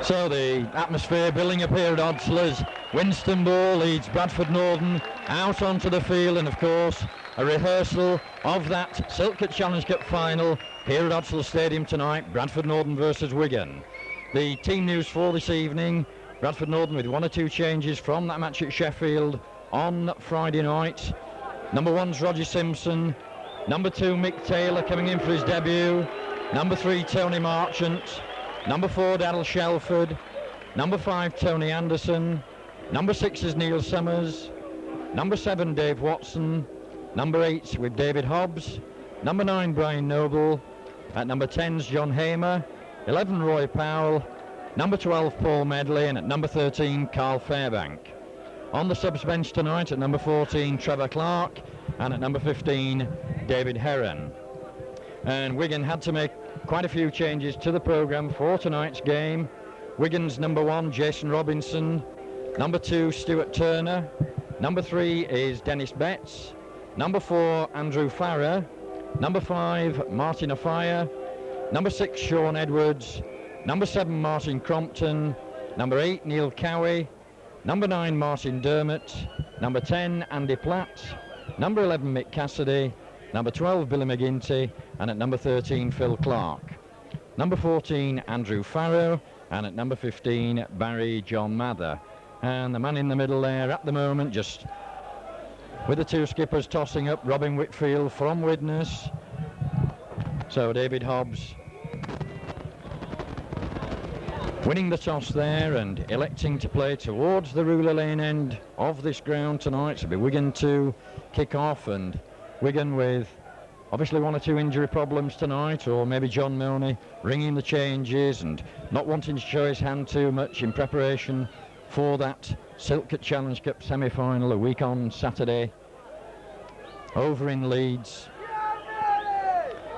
So the atmosphere building up here at Odslers. Winston Ball leads Bradford Northern out onto the field, and of course a rehearsal of that Silk Challenge Cup final here at Odslers Stadium tonight, Bradford Northern versus Wigan. The team news for this evening: Bradford Northern with 1 or 2 changes from that match at Sheffield on Friday night. Number 1's Roger Simpson, number 2 Mick Taylor coming in for his debut, number 3 Tony Marchant, number 4 Daryl Shelford, number 5 Tony Anderson, number 6 is Neil Summers, number 7 Dave Watson, number 8 with David Hobbs, number 9 Brian Noble, at number 10's John Hamer, 11 Roy Powell, number 12 Paul Medley, and at number 13 Carl Fairbank. On the subs bench tonight at number 14 Trevor Clark, and at number 15 David Heron. And Wigan had to make quite a few changes to the programme for tonight's game. Wigan's number 1 Jason Robinson, number 2 Stuart Turner, number 3 is Dennis Betts, number 4 Andrew Farrer, number 5 Martin Afire, number 6 Sean Edwards, number 7 Martin Crompton, number 8 Neil Cowie, number 9 Martin Dermott, number 10 Andy Platt, number 11 Mick Cassidy, number 12 Billy McGinty, and at number 13 Phil Clark, number 14 Andrew Farrow, and at number 15 Barry John Mather. And the man in the middle there at the moment, just with the 2 skippers tossing up, Robin Whitfield from Widnes. So David Hobbs winning the toss there and electing to play towards the Ruler Lane end of this ground tonight. So it'll be Wigan to kick off, and Wigan with obviously 1 or 2 injury problems tonight, or maybe John Milne ringing the changes and not wanting to show his hand too much in preparation for that Silk Challenge Cup semi-final a week on Saturday over in Leeds.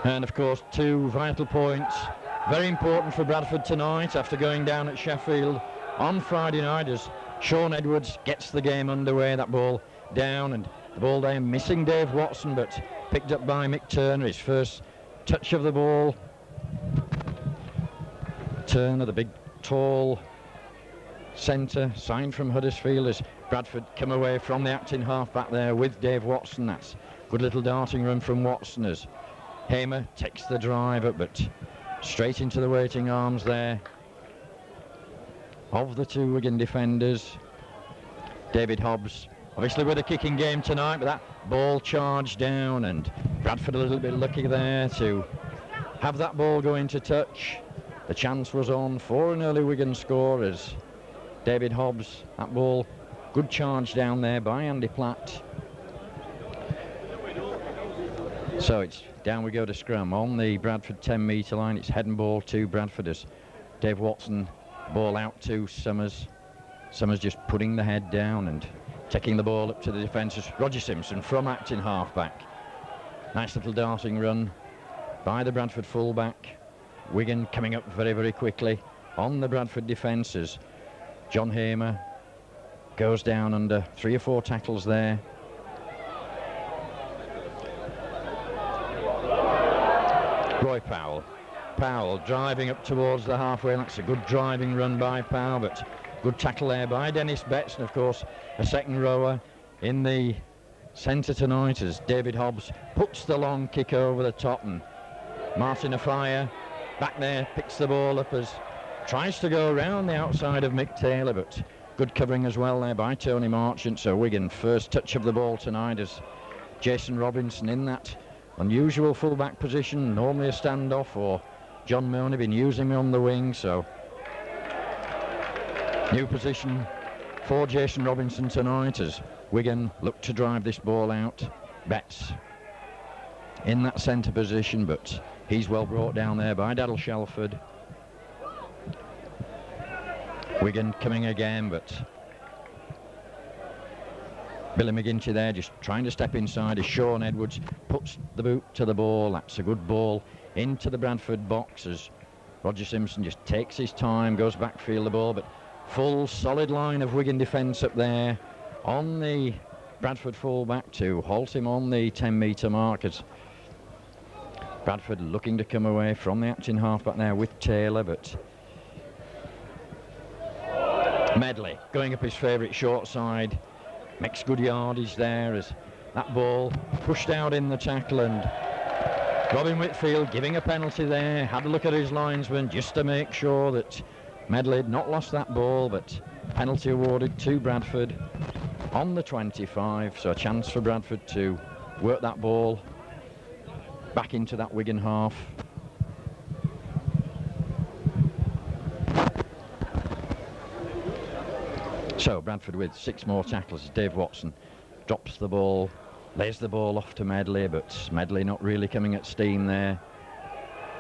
And of course 2 vital points, very important for Bradford tonight after going down at Sheffield on Friday night, as Sean Edwards gets the game underway. That ball down, and the ball there missing Dave Watson, but picked up by Mick Turner, his first touch of the ball. Turner, the big tall centre, signed from Huddersfield, as Bradford come away from the acting half back there with Dave Watson. That's good little darting run from Watson as Hamer takes the drive up, but straight into the waiting arms there of the 2 Wigan defenders. David Hobbs obviously with a kicking game tonight, but that ball charged down, and Bradford a little bit lucky there to have that ball go into touch. The chance was on for an early Wigan score as David Hobbs, that ball, good charge down there by Andy Platt. So it's down we go to scrum on the Bradford 10-metre line. It's head and ball to Bradford as Dave Watson, ball out to Summers. Summers just putting the head down and taking the ball up to the defences. Roger Simpson from acting half-back. Nice little darting run by the Bradford full-back. Wigan coming up very, very quickly on the Bradford defences. John Hamer goes down under 3 or 4 tackles there. Roy Powell. Powell driving up towards the halfway. That's a good driving run by Powell, but good tackle there by Dennis Betts, and of course a second rower in the centre tonight as David Hobbs puts the long kick over the top, and Martin Afire back there picks the ball up as tries to go around the outside of Mick Taylor, but good covering as well there by Tony Marchant. So Wigan first touch of the ball tonight as Jason Robinson in that unusual full-back position, normally a standoff, or John Milne been using him on the wing. So new position for Jason Robinson tonight as Wigan look to drive this ball out. Betts in that centre position, but he's well brought down there by Daryl Shelford. Wigan coming again, but Billy McGinty there just trying to step inside as Sean Edwards puts the boot to the ball. That's a good ball into the Bradford box as Roger Simpson just takes his time, goes backfield the ball, but full solid line of Wigan defence up there on the Bradford full-back to halt him on the 10-metre mark as Bradford looking to come away from the acting half-back there with Taylor, but Medley going up his favourite short side, makes good yardage there as that ball pushed out in the tackle, and Robin Whitfield giving a penalty there, had a look at his linesman just to make sure that Medley had not lost that ball, but penalty awarded to Bradford on the 25, so a chance for Bradford to work that ball back into that Wigan half. So Bradford with 6 more tackles. Dave Watson drops the ball, lays the ball off to Medley, but Medley not really coming at steam there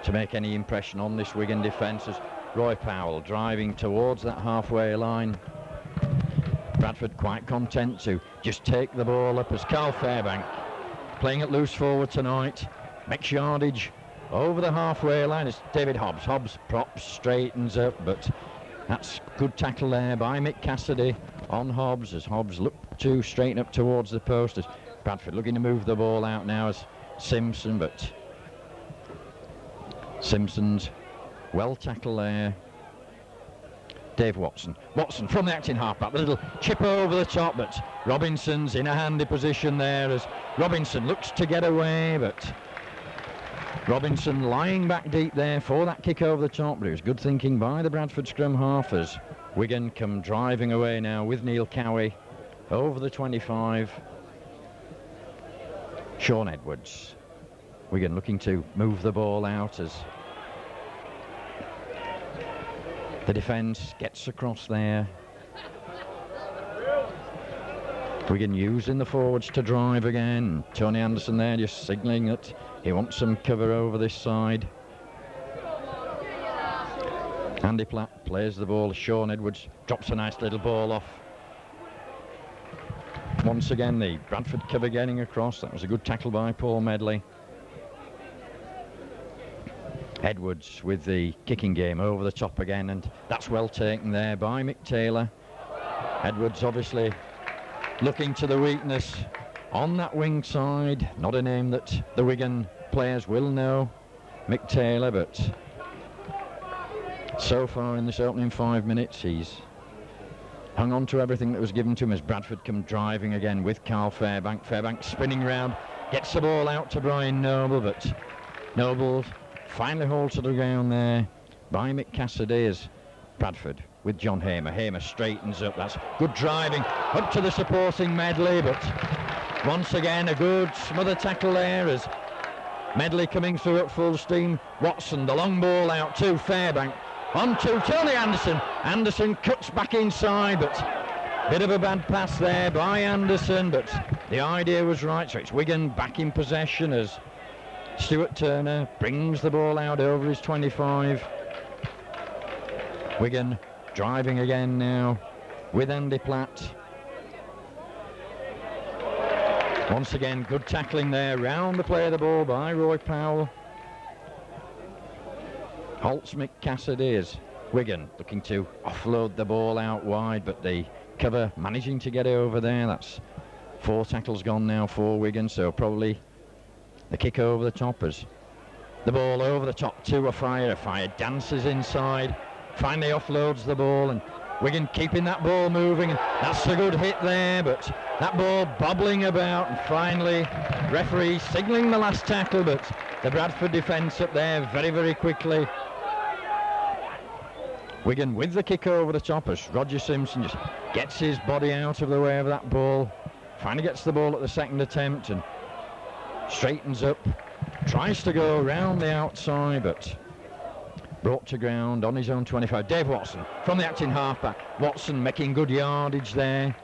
to make any impression on this Wigan defence, as Roy Powell driving towards that halfway line. Bradford quite content to just take the ball up as Carl Fairbank, playing at loose forward tonight, makes yardage over the halfway line as David Hobbs. Hobbs props, straightens up, but that's good tackle there by Mick Cassidy on Hobbs, as Hobbs looked to straighten up towards the post, as Bradford looking to move the ball out now as Simpson, but Simpson's well tackled there. Dave Watson from the acting halfback, the little chip over the top, but Robinson's in a handy position there as Robinson looks to get away, but Robinson lying back deep there for that kick over the top, but it was good thinking by the Bradford scrum half as Wigan come driving away now with Neil Cowie over the 25. Sean Edwards. Wigan looking to move the ball out as the defence gets across there. Wigan using the forwards to drive again. Tony Anderson there just signalling that he wants some cover over this side. Andy Platt plays the ball. Sean Edwards drops a nice little ball off. Once again the Bradford cover getting across. That was a good tackle by Paul Medley. Edwards with the kicking game over the top again, and that's well taken there by Mick Taylor. Edwards obviously looking to the weakness on that wing side. Not a name that the Wigan players will know, Mick Taylor, but so far in this opening 5 minutes he's hung on to everything that was given to him as Bradford come driving again with Carl Fairbank. Fairbank spinning round, gets the ball out to Brian Noble, but Noble finally hauled to the ground there by Mick Cassidy as Bradford with John Hamer. Hamer straightens up. That's good driving up to the supporting Medley, but once again a good smother tackle there as Medley coming through at full steam. Watson, the long ball out to Fairbank. On to Tony Anderson. Anderson cuts back inside, but bit of a bad pass there by Anderson, but the idea was right. So it's Wigan back in possession as Stuart Turner brings the ball out over his 25. Wigan driving again now with Andy Platt. Once again, good tackling there round the play of the ball by Roy Powell. Holtz Mick Cassidy as Wigan looking to offload the ball out wide, but the cover managing to get over there. That's 4 tackles gone now for Wigan, so probably the kick over the top as the ball over the top to a Fire dances inside, finally offloads the ball, and Wigan keeping that ball moving, and that's a good hit there, but that ball bobbling about, and finally referee signalling the last tackle, but the Bradford defence up there very, very quickly. Wigan with the kick over the top as Roger Simpson just gets his body out of the way of that ball, finally gets the ball at the second attempt and straightens up, tries to go round the outside, but brought to ground on his own 25. Dave Watson from the acting halfback. Watson making good yardage there.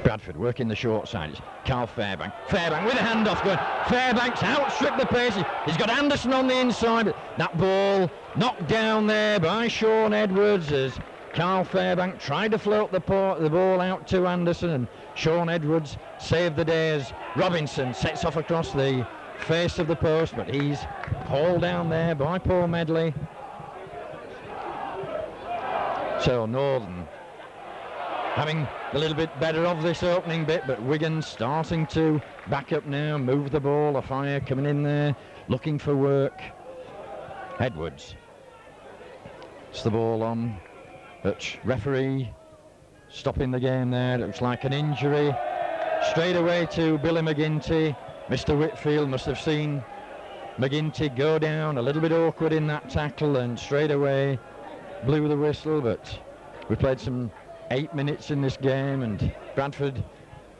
Bradford working the short side. It's Carl Fairbank. Fairbank with a handoff going. Fairbank's outstripped the pace. He's got Anderson on the inside. But that ball knocked down there by Sean Edwards as Carl Fairbank tried to float the ball out to Anderson, and Sean Edwards saved the day as Robinson sets off across the face of the post, but he's hauled down there by Paul Medley. So Northern having a little bit better of this opening bit, but Wigan starting to back up now, move the ball. A Fire coming in there, looking for work. Edwards. It's the ball on, but referee stopping the game there. It looks like an injury. Straight away to Billy McGinty. Mr. Whitfield must have seen McGinty go down a little bit awkward in that tackle and straight away blew the whistle, but we played some 8 minutes in this game and Bradford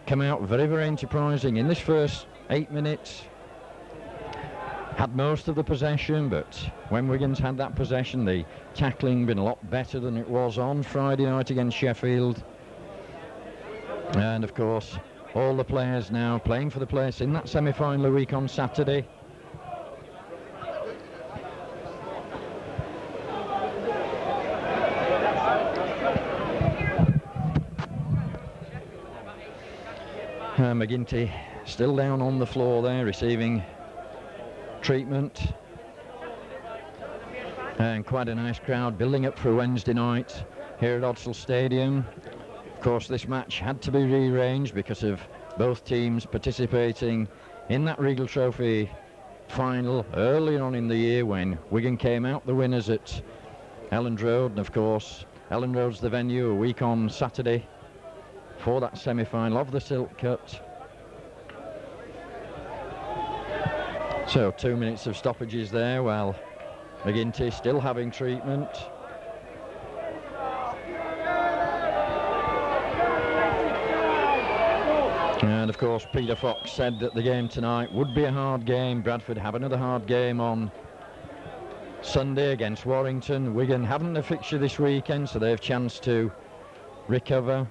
come out very, very enterprising in this first 8 minutes. Had most of the possession, but when Wigan's had that possession, the tackling been a lot better than it was on Friday night against Sheffield. And of course, all the players now playing for the place in that semi-final week on Saturday. McGinty still down on the floor there, receiving treatment. And quite a nice crowd building up for Wednesday night here at Odsal Stadium. Of course, this match had to be rearranged because of both teams participating in that Regal Trophy final early on in the year when Wigan came out the winners at Elland Road. And of course, Elland Road's the venue a week on Saturday for that semi-final of the Silk Cut. So 2 minutes of stoppages there while McGinty still having treatment. And of course Peter Fox said that the game tonight would be a hard game. Bradford have another hard game on Sunday against Warrington. Wigan haven't a fixture this weekend, so they have a chance to recover.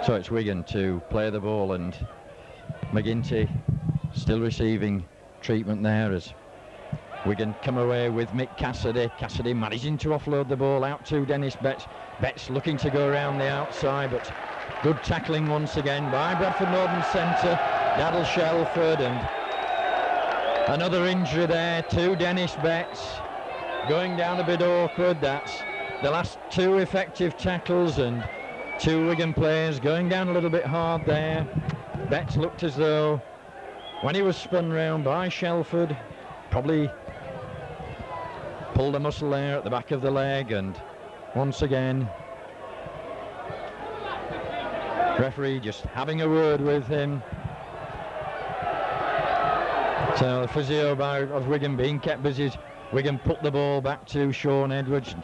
So it's Wigan to play the ball and McGinty still receiving treatment there as Wigan come away with Mick Cassidy. Cassidy managing to offload the ball out to Dennis Betts. Betts looking to go around the outside, but good tackling once again by Bradford Northern centre, Daddle Shelford, and another injury there to Dennis Betts. Going down a bit awkward. That's the last two effective tackles, and two Wigan players going down a little bit hard there. Betts looked as though when he was spun round by Shelford, probably pulled a muscle there at the back of the leg, and once again referee just having a word with him. So the physio of Wigan being kept busy. Wigan put the ball back to Sean Edwards.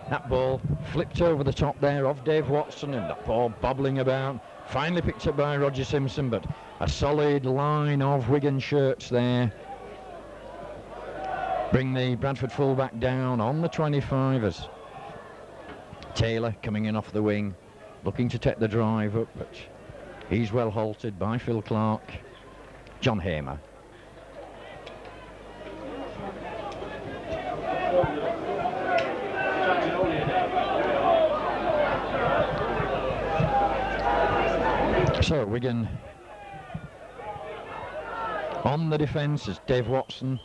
That ball flipped over the top there of Dave Watson, and that ball bobbling about. Finally picked up by Roger Simpson, but a solid line of Wigan shirts there. Bring the Bradford fullback down on the 25 as Taylor coming in off the wing, looking to take the drive up, but he's well halted by Phil Clark. John Hamer. So Wigan on the defence as Dave Watson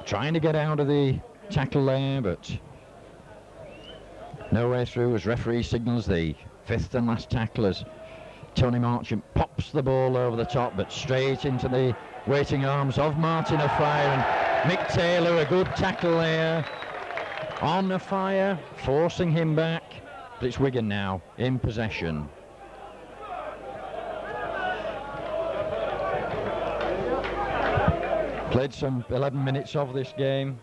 trying to get out of the tackle there, but no way through as referee signals the fifth and last tackle as Tony Marchant pops the ball over the top, but straight into the waiting arms of Martin Afire, and Mick Taylor, a good tackle there on Afire, forcing him back, but it's Wigan now in possession. Played some 11 minutes of this game.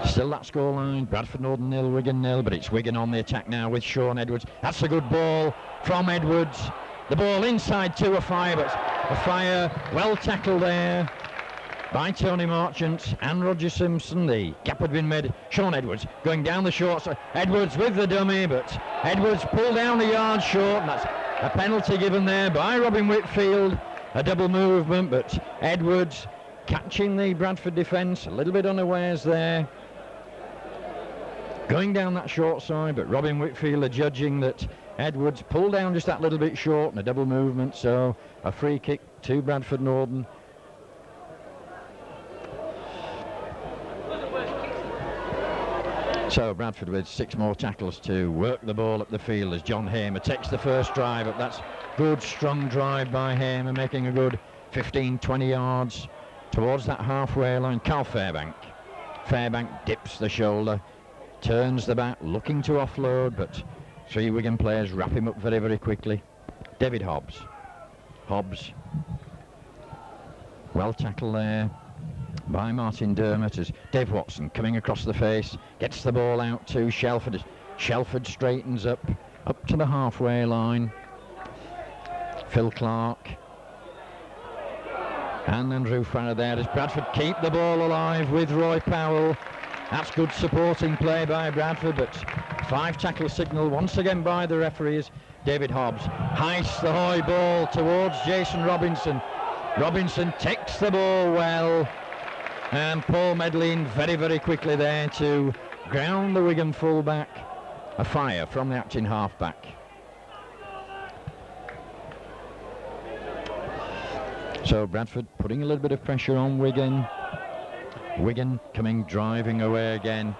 Still that scoreline, Bradford Northern 0, Wigan 0, but it's Wigan on the attack now with Sean Edwards. That's a good ball from Edwards. The ball inside to Afire, but Afire well tackled there by Tony Marchant and Roger Simpson. The gap had been made. Sean Edwards going down the short side. Edwards with the dummy, but Edwards pulled down a yard short, and that's a penalty given there by Robin Whitfield. A double movement, but Edwards catching the Bradford defence a little bit unawares there. Going down that short side, but Robin Whitfield judging that Edwards pulled down just that little bit short and a double movement, so a free kick to Bradford Northern. So Bradford with 6 more tackles to work the ball up the field as John Hamer takes the first drive up. That's Good strong drive by him and making a good 15-20 yards towards that halfway line. Carl Fairbank. Fairbank dips the shoulder, turns the bat, looking to offload, but three Wigan players wrap him up very, very quickly. David Hobbs. Hobbs. Well tackled there by Martin Dermott as Dave Watson coming across the face, gets the ball out to Shelford. Shelford straightens up to the halfway line. Phil Clark and Andrew Farrer there as Bradford keep the ball alive with Roy Powell. That's good supporting play by Bradford, but 5 tackle signal once again by the referees. David Hobbs heists the high ball towards Jason Robinson. Robinson takes the ball well, and Paul Medlin very, very quickly there to ground the Wigan fullback. A fire from the acting halfback. So Bradford putting a little bit of pressure on Wigan. Wigan coming driving away again.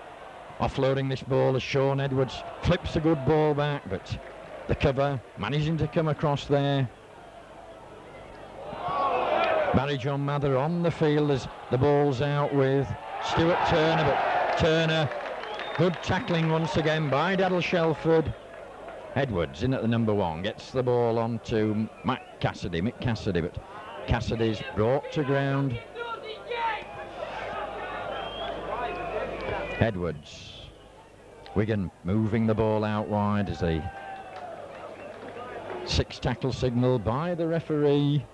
Offloading this ball as Sean Edwards flips a good ball back, but the cover managing to come across there. Barry John Mather on the field as the ball's out with Stuart Turner, but Turner, good tackling once again by Daryl Shelford. Edwards in at the number 1, gets the ball on to Mick Cassidy, but Cassidy's brought to ground. Edwards. Wigan moving the ball out wide as a 6 tackle signal by the referee.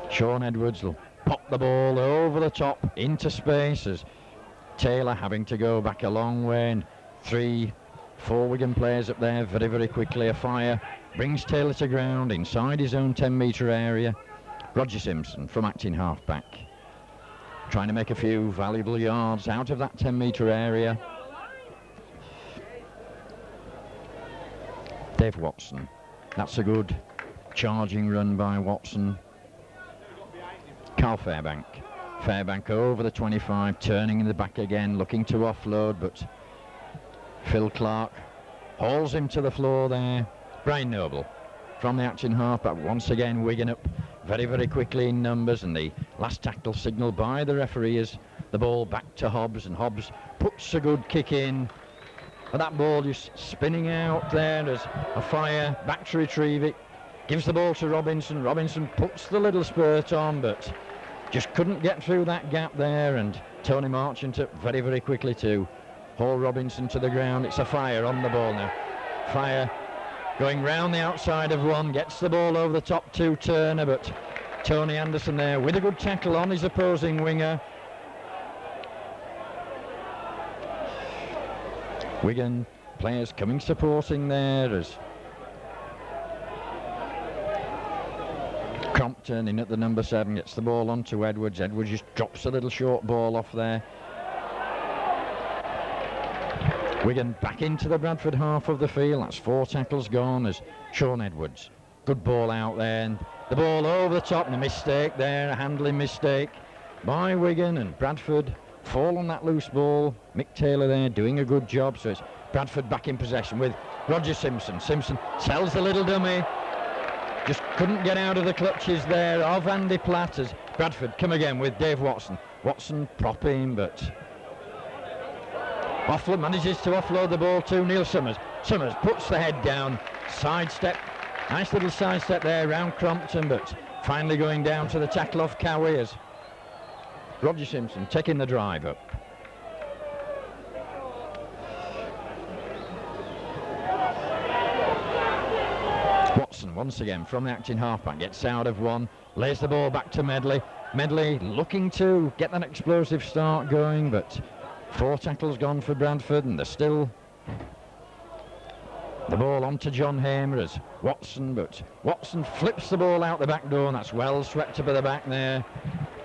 Sean Edwards will pop the ball over the top into space as Taylor having to go back a long way, and 3-4 Wigan players up there very, very quickly. A fire brings Taylor to ground inside his own 10-metre area. Roger Simpson from acting halfback, trying to make a few valuable yards out of that 10-metre area. Dave Watson. That's a good charging run by Watson. Carl Fairbank. Fairbank over the 25, turning in the back again, looking to offload, but Phil Clark hauls him to the floor there. Brian Noble from the action halfback. Once again, Wigan up very, very quickly in numbers, and the last tackle signal by the referee is the ball back to Hobbs, and Hobbs puts a good kick in. But that ball just spinning out there as a fire back to retrieve it. Gives the ball to Robinson. Robinson puts the little spurt on, but just couldn't get through that gap there, and Tony Marchant up very, very quickly to haul Robinson to the ground. It's a fire on the ball now. Fire going round the outside of 1, gets the ball over the top to Turner, but Tony Anderson there with a good tackle on his opposing winger. Wigan players coming supporting there as Crompton in at the number 7 gets the ball on to Edwards. Edwards just drops a little short ball off there. Wigan back into the Bradford half of the field. That's 4 tackles gone as Sean Edwards. Good ball out there, and the ball over the top, and a mistake there, a handling mistake by Wigan, and Bradford fall on that loose ball. Mick Taylor there doing a good job, so it's Bradford back in possession with Roger Simpson. Simpson sells the little dummy. Just couldn't get out of the clutches there of Andy Platt as Bradford come again with Dave Watson. Watson propping, but Offload manages to offload the ball to Neil Summers. Summers puts the head down, sidestep, nice little sidestep there round Crompton, but finally going down to the tackle off Cowie as Roger Simpson taking the drive up. Watson once again from the acting halfback gets out of 1, lays the ball back to Medley. Medley looking to get that explosive start going, but 4 tackles gone for Bradford, and they're still the ball on to John Hamer as Watson, but Watson flips the ball out the back door, and that's well swept up at the back there.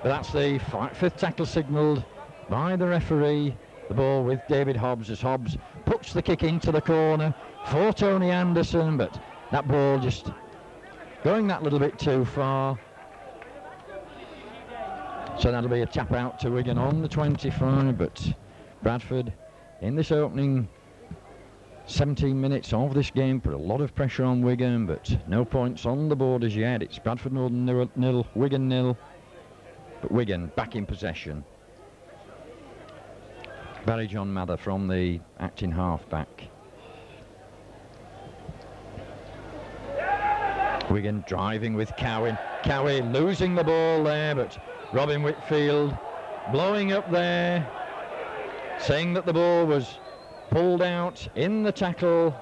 But that's the 5th tackle signalled by the referee. The ball with David Hobbs as Hobbs puts the kick into the corner for Tony Anderson, but that ball just going that little bit too far. So that'll be a tap out to Wigan on the 25, but Bradford in this opening 17 minutes of this game put a lot of pressure on Wigan, but no points on the board as yet. It's Bradford Northern 0, Wigan 0, but Wigan back in possession. Barry John Mather from the acting half-back. Wigan driving with Cowan. Cowie losing the ball there, but Robin Whitfield blowing up there, saying that the ball was pulled out in the tackle.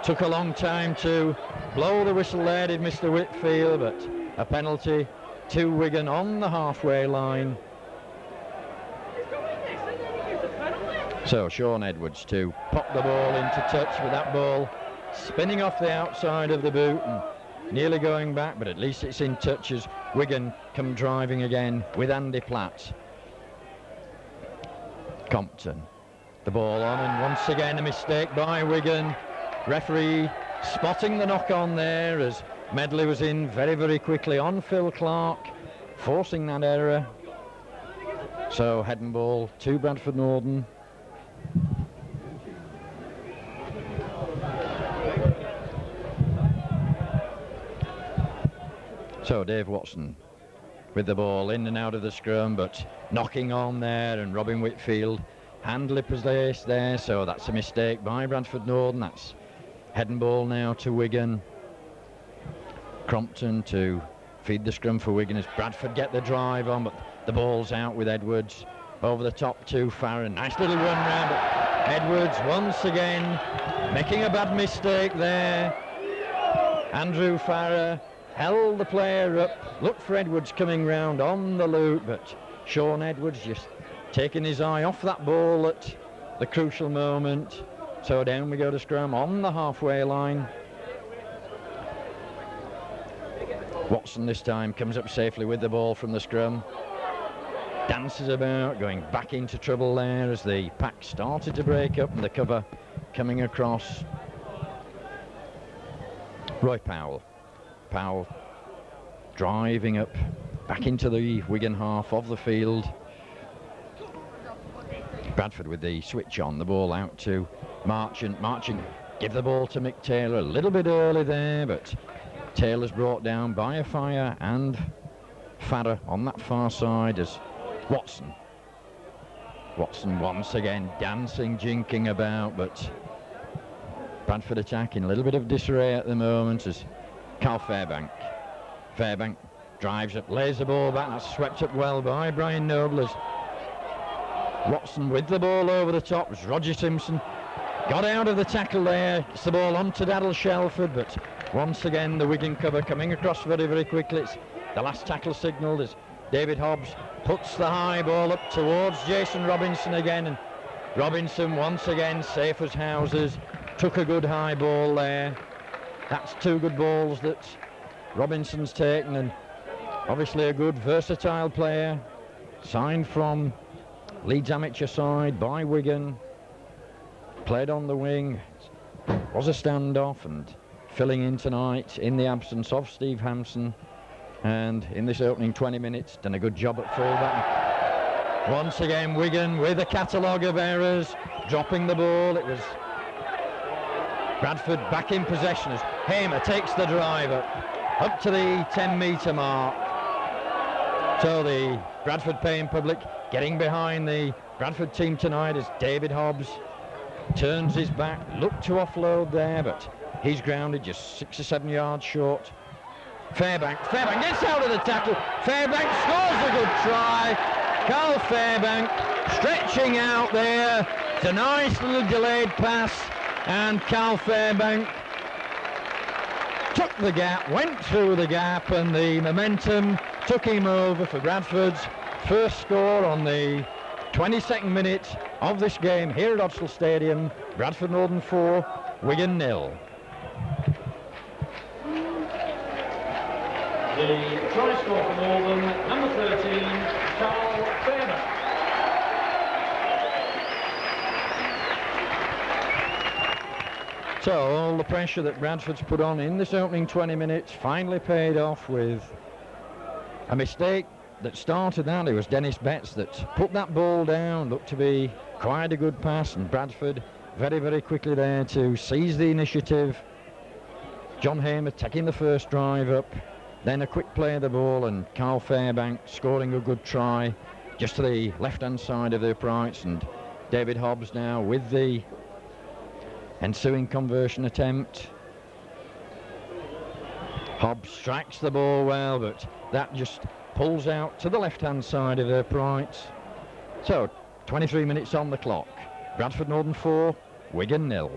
Took a long time to blow the whistle there, did Mr. Whitfield, but a penalty to Wigan on the halfway line. So Sean Edwards to pop the ball into touch, with that ball spinning off the outside of the boot and nearly going back, but at least it's in touch as Wigan come driving again with Andy Platt. Compton, the ball on, and once again a mistake by Wigan. Referee spotting the knock on there as Medley was in very, very quickly on Phil Clark, forcing that error. So head and ball to Bradford Northern. So Dave Watson with the ball in and out of the scrum, but knocking on there, and Robin Whitfield handily placed there, so that's a mistake by Bradford Northern. That's head and ball now to Wigan. Crompton to feed the scrum for Wigan as Bradford get the drive on, but the ball's out with Edwards over the top to Farron. Nice little run round, but Edwards once again making a bad mistake there. Andrew Farrer held the player up, looked for Edwards coming round on the loop, but Sean Edwards just taking his eye off that ball at the crucial moment. So down we go to scrum on the halfway line. Watson this time comes up safely with the ball from the scrum. Dances about, going back into trouble there as the pack started to break up and the cover coming across. Roy Powell. Powell driving up back into the Wigan half of the field. Bradford with the switch on, the ball out to Marchant. Marchant give the ball to Mick Taylor a little bit early there, but Taylor's brought down by a fire and Farrer on that far side as Watson. Watson once again dancing, jinking about, but Bradford attack in a little bit of disarray at the moment as Carl Fairbank. Fairbank drives up, lays the ball back, that's swept up well by Brian Noble as Watson with the ball over the top as Roger Simpson got out of the tackle there. It's the ball on to Daryl Shelford, but once again the Wigan cover coming across very, very quickly. It's the last tackle signalled as David Hobbs puts the high ball up towards Jason Robinson again, and Robinson once again safe as houses, took a good high ball there. That's two good balls that Robinson's taken, and obviously a good versatile player, signed from Leeds amateur side by Wigan, played on the wing, was a standoff and filling in tonight in the absence of Steve Hampson, and in this opening 20 minutes done a good job at fullback. Once again Wigan with a catalogue of errors, dropping the ball. It was Bradford back in possession as Hamer takes the driver up to the 10-metre mark. So the Bradford paying public getting behind the Bradford team tonight as David Hobbs turns his back, looked to offload there, but he's grounded just 6 or 7 yards short. Fairbank gets out of the tackle. Fairbank scores a good try. Carl Fairbank stretching out there. It's a nice little delayed pass, and Carl Fairbank took the gap, went through the gap, and the momentum took him over for Bradford's first score on the 22nd minute of this game here at Odsal Stadium. Bradford Northern 4, Wigan 0. The try score for Northern, number 13, Carl Fairbank. So all the pressure that Bradford's put on in this opening 20 minutes finally paid off with a mistake that started that. It was Dennis Betts that put that ball down, looked to be quite a good pass, and Bradford very, very quickly there to seize the initiative. John Hamer taking the first drive up, then a quick play of the ball, and Carl Fairbank scoring a good try just to the left-hand side of the uprights, and David Hobbs now with the ensuing conversion attempt. Hobbs strikes the ball well, but that just pulls out to the left-hand side of the uprights. So, 23 minutes on the clock. Bradford Northern 4, Wigan 0.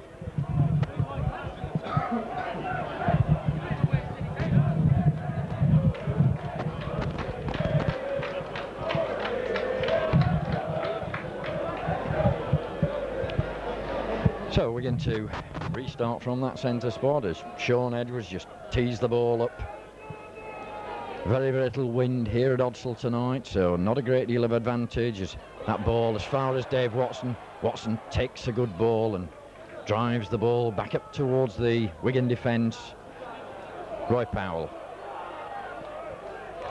So we're going to restart from that centre spot as Sean Edwards just tees the ball up. Very, very little wind here at Odsal tonight, so not a great deal of advantage as that ball as far as Dave Watson. Watson takes a good ball and drives the ball back up towards the Wigan defence. Roy Powell.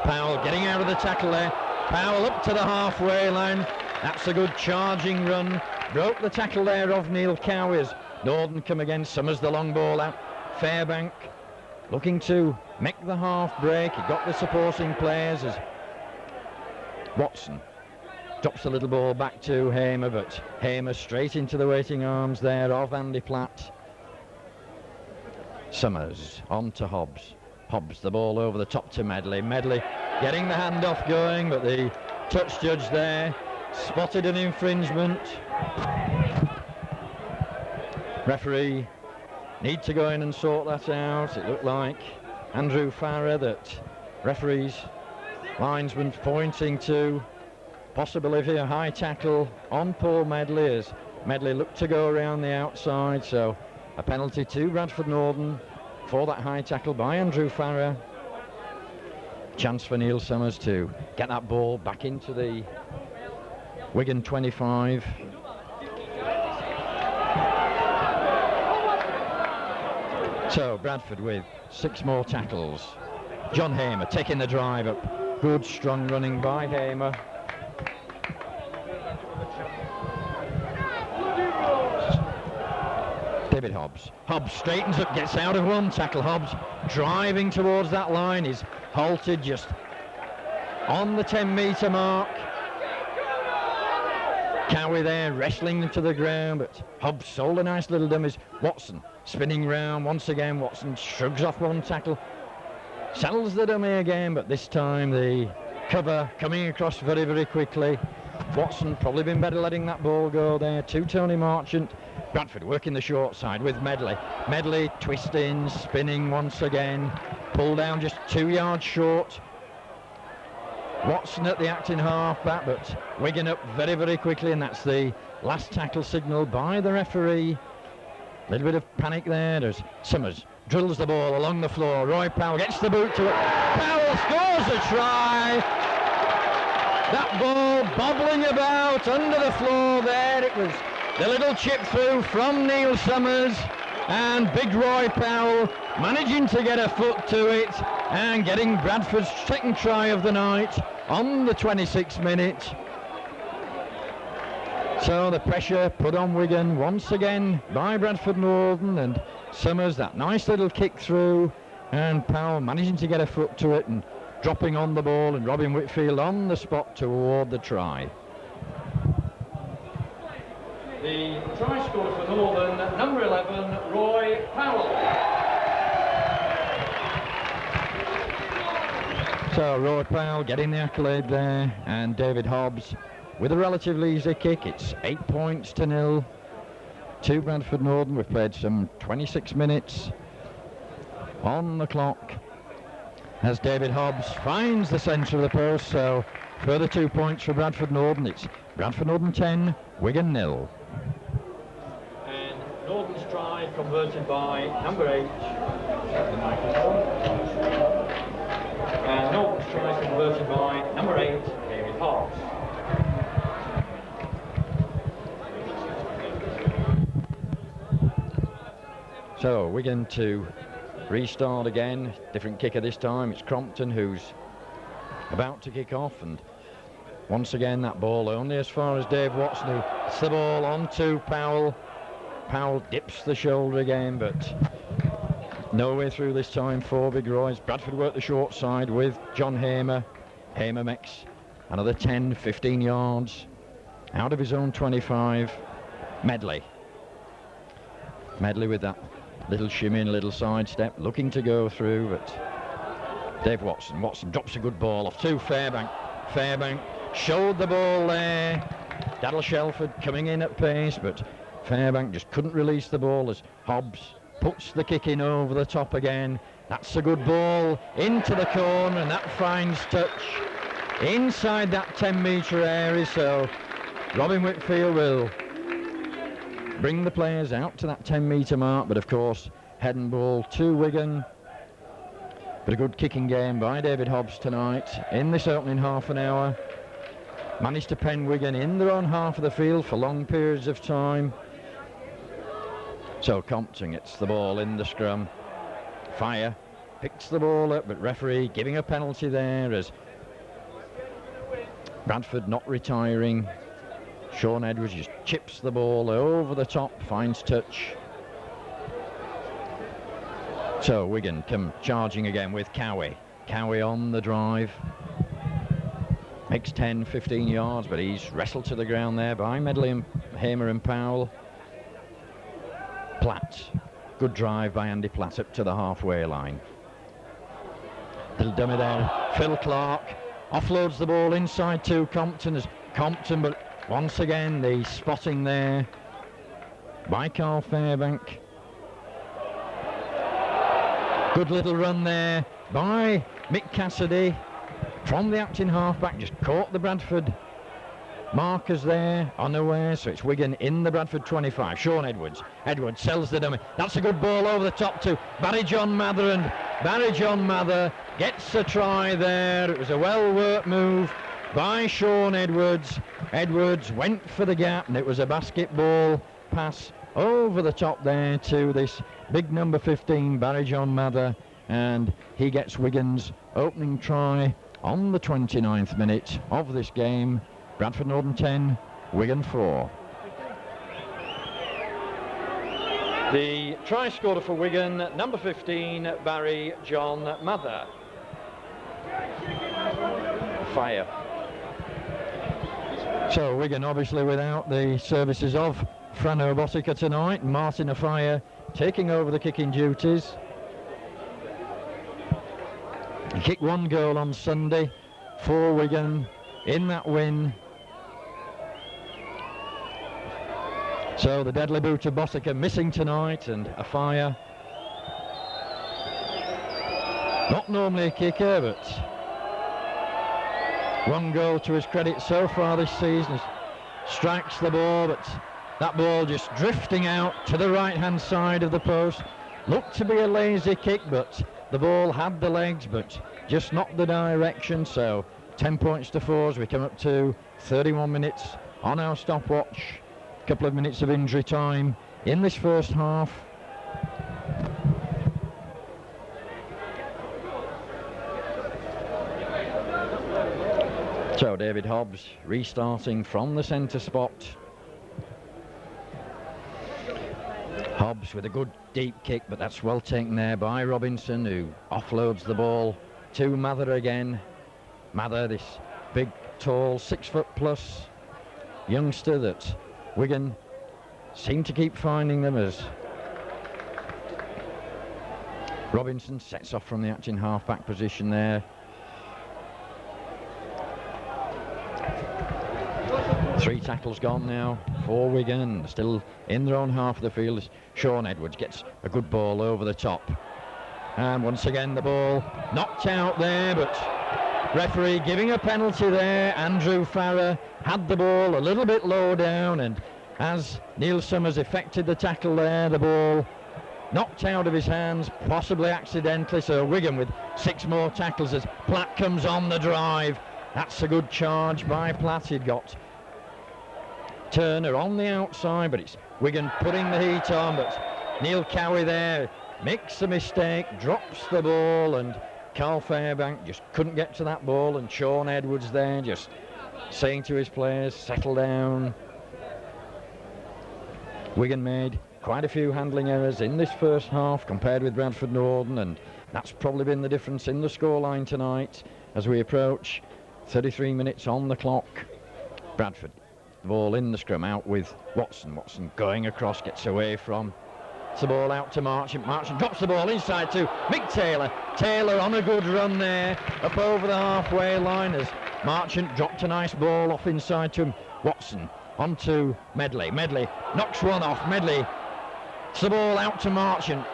Powell getting out of the tackle there. Powell up to the halfway line. That's a good charging run. Broke the tackle there of Neil Cowie as Northern come again. Summers the long ball out. Fairbank looking to make the half break. He got the supporting players as Watson drops the little ball back to Hamer, but Hamer straight into the waiting arms there of Andy Platt. Summers on to Hobbs. Hobbs the ball over the top to Medley. Medley getting the handoff going, but the touch judge there spotted an infringement. Referee need to go in and sort that out. It looked like Andrew Farrer that referee's linesman pointing to possibility a high tackle on Paul Medley as Medley looked to go around the outside, so a penalty to Bradford Northern for that high tackle by Andrew Farrer. Chance for Neil Summers to get that ball back into the Wigan 25. So Bradford with 6 more tackles. John Hamer taking the drive up. Good strong running by Hamer. David Hobbs. Hobbs straightens up, gets out of one tackle. Hobbs driving towards that line. He's halted just on the 10-metre mark. Cowie there wrestling to the ground, but Hobbs sold a nice little dummies. Watson spinning round once again. Watson shrugs off one tackle, settles the dummy again, but this time the cover coming across very, very quickly. Watson probably been better letting that ball go there to Tony Marchant. Bradford working the short side with Medley. Medley twisting, spinning once again, pulled down just 2 yards short. Watson at the acting half-back, but Wigan up very, very quickly, and that's the last tackle signal by the referee. A little bit of panic there as Summers drills the ball along the floor. Roy Powell gets the boot to it. Powell scores a try. That ball bobbling about under the floor there. It was the little chip through from Neil Summers, and big Roy Powell managing to get a foot to it and getting Bradford's second try of the night on the 26th minute. So the pressure put on Wigan once again by Bradford Northern, and Summers that nice little kick through, and Powell managing to get a foot to it and dropping on the ball, and Robin Whitfield on the spot to award the try. The try scorer for Northern, number 11, Roy Powell. So Roy Powell getting the accolade there, and David Hobbs with a relatively easy kick. It's 8 points to 0 to Bradford Northern. We've played some 26 minutes on the clock as David Hobbs finds the centre of the post. So further 2 points for Bradford Northern. It's Bradford Northern 10, Wigan 0. And Northern's try converted by number 8. And Northern's try converted by number 8, David Hobbs. So Wigan to restart again. Different kicker this time. It's Crompton who's about to kick off, and once again that ball only as far as Dave Watson, who hits the ball onto Powell. Powell dips the shoulder again, but no way through this time for Big Roy's. Bradford work the short side with John Hamer. Hamer makes another 10, 15 yards out of his own 25. Medley with that little shimmy and a little sidestep, looking to go through, but Dave Watson drops a good ball off to Fairbank showed the ball there. Daryl Shelford coming in at pace, but Fairbank just couldn't release the ball as Hobbs puts the kick in over the top again. That's a good ball into the corner, and that finds touch inside that 10-metre area, so Robin Whitfield will bring the players out to that 10-metre mark, but of course head and ball to Wigan. But a good kicking game by David Hobbs tonight in this opening half an hour. Managed to pen Wigan in their own half of the field for long periods of time. So Compton gets the ball in the scrum. Fire picks the ball up, but referee giving a penalty there as Bradford not retiring. Sean Edwards just chips the ball over the top, finds touch. So Wigan come charging again with Cowie. Cowie on the drive. Makes 10, 15 yards, but he's wrestled to the ground there by Medley and Hamer and Powell. Platt. Good drive by Andy Platt up to the halfway line. Little dummy there. Phil Clark offloads the ball inside to Compton. As Compton, but once again the spotting there by Carl Fairbank. Good little run there by Mick Cassidy from the acting halfback, just caught the Bradford markers there unaware, so it's Wigan in the Bradford 25. Sean Edwards sells the dummy. That's a good ball over the top to Barry John Mather, and Barry John Mather gets a try there. It was a well-worked move by Sean Edwards. Edwards went for the gap, and it was a basketball pass over the top there to this big number 15, Barry John Mather, and he gets Wigan's opening try on the 29th minute of this game. Bradford Northern 10, Wigan 4. The try scorer for Wigan, number 15, Barry John Mather. Fire. So Wigan obviously without the services of Frano Botica tonight. Martin Afire taking over the kicking duties. He kicked one goal on Sunday for Wigan in that win. So the deadly boot of Botica missing tonight, and Afire, not normally a kicker, but one goal to his credit so far this season. Strikes the ball, but that ball just drifting out to the right-hand side of the post. Looked to be a lazy kick, but the ball had the legs, but just not the direction. So 10 points to 4 as we come up to 31 minutes on our stopwatch. A couple of minutes of injury time in this first half. So David Hobbs restarting from the centre spot. Hobbs with a good deep kick, but that's well taken there by Robinson, who offloads the ball to Mather again. Mather, this big, tall, 6 foot plus youngster that Wigan seem to keep finding them, as Robinson sets off from the acting half-back position there. Three tackles gone now for Wigan, still in their own half of the field as Sean Edwards gets a good ball over the top. And once again the ball knocked out there, but referee giving a penalty there. Andrew Farrer had the ball a little bit low down, and as Neil Summers effected the tackle there, the ball knocked out of his hands, possibly accidentally. So Wigan with 6 more tackles as Platt comes on the drive. That's a good charge by Platt. He'd got Turner on the outside, but it's Wigan putting the heat on. But Neil Cowie there makes a mistake, drops the ball, and Carl Fairbank just couldn't get to that ball, and Sean Edwards there just saying to his players, settle down. Wigan made quite a few handling errors in this first half compared with Bradford Northern, and that's probably been the difference in the scoreline tonight as we approach 33 minutes on the clock. Bradford, the ball in the scrum, out with Watson. Watson going across, gets away from. It's the ball out to Marchant. Marchant drops the ball inside to Mick Taylor. Taylor on a good run there, up over the halfway line as Marchant dropped a nice ball off inside to him. Watson on to Medley. Medley knocks one off. Medley, it's the ball out to Marchant.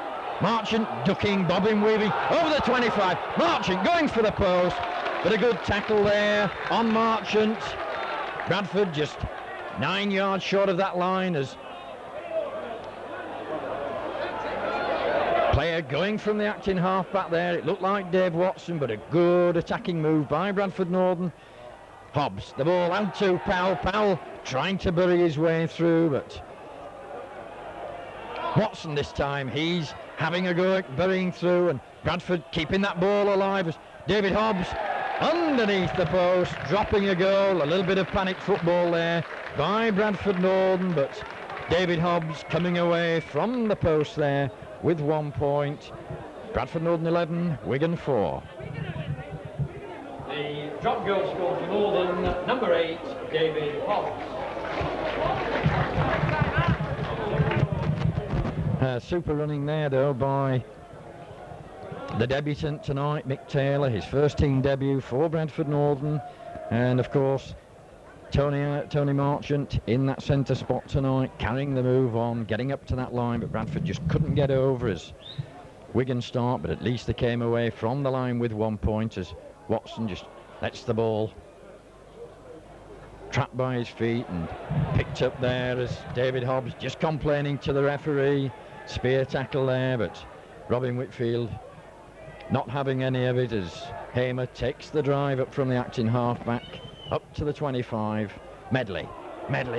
Marchant ducking, bobbing, weaving over the 25. Marchant going for the post, but a good tackle there on Marchant. Bradford just 9 yards short of that line as player going from the acting half back there. It looked like Dave Watson, but a good attacking move by Bradford Northern. Hobbs, the ball out to Powell. Powell trying to bury his way through, but Watson this time, he's having a go at burying through, and Bradford keeping that ball alive as David Hobbs underneath the post, dropping a goal. A little bit of panic football there by Bradford Northern, but David Hobbs coming away from the post there with 1 point. Bradford Northern 11, Wigan 4. The drop goal scored for Northern, number 8, David Hobbs. Super running there though by the debutant tonight, Mick Taylor, his first team debut for Bradford Northern, and of course Tony Marchant in that centre spot tonight, carrying the move on, getting up to that line, but Bradford just couldn't get over as Wigan start, but at least they came away from the line with 1 point as Watson just lets the ball trapped by his feet and picked up there as David Hobbs just complaining to the referee. Spear tackle there, but Robin Whitfield not having any of it as Hamer takes the drive up from the acting half-back up to the 25. Medley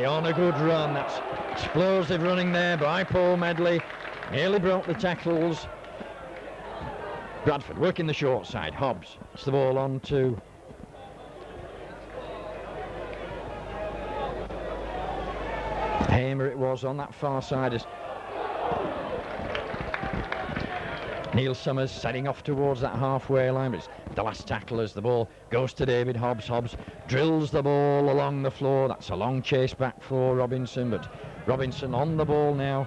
on a good run. That's explosive running there by Paul Medley. Nearly broke the tackles. Bradford working the short side. Hobbs, it's the ball on to Hamer. It was on that far side as Neil Summers setting off towards that halfway line, but it's the last tackle as the ball goes to David Hobbs. Hobbs drills the ball along the floor. That's a long chase back for Robinson, but Robinson on the ball now.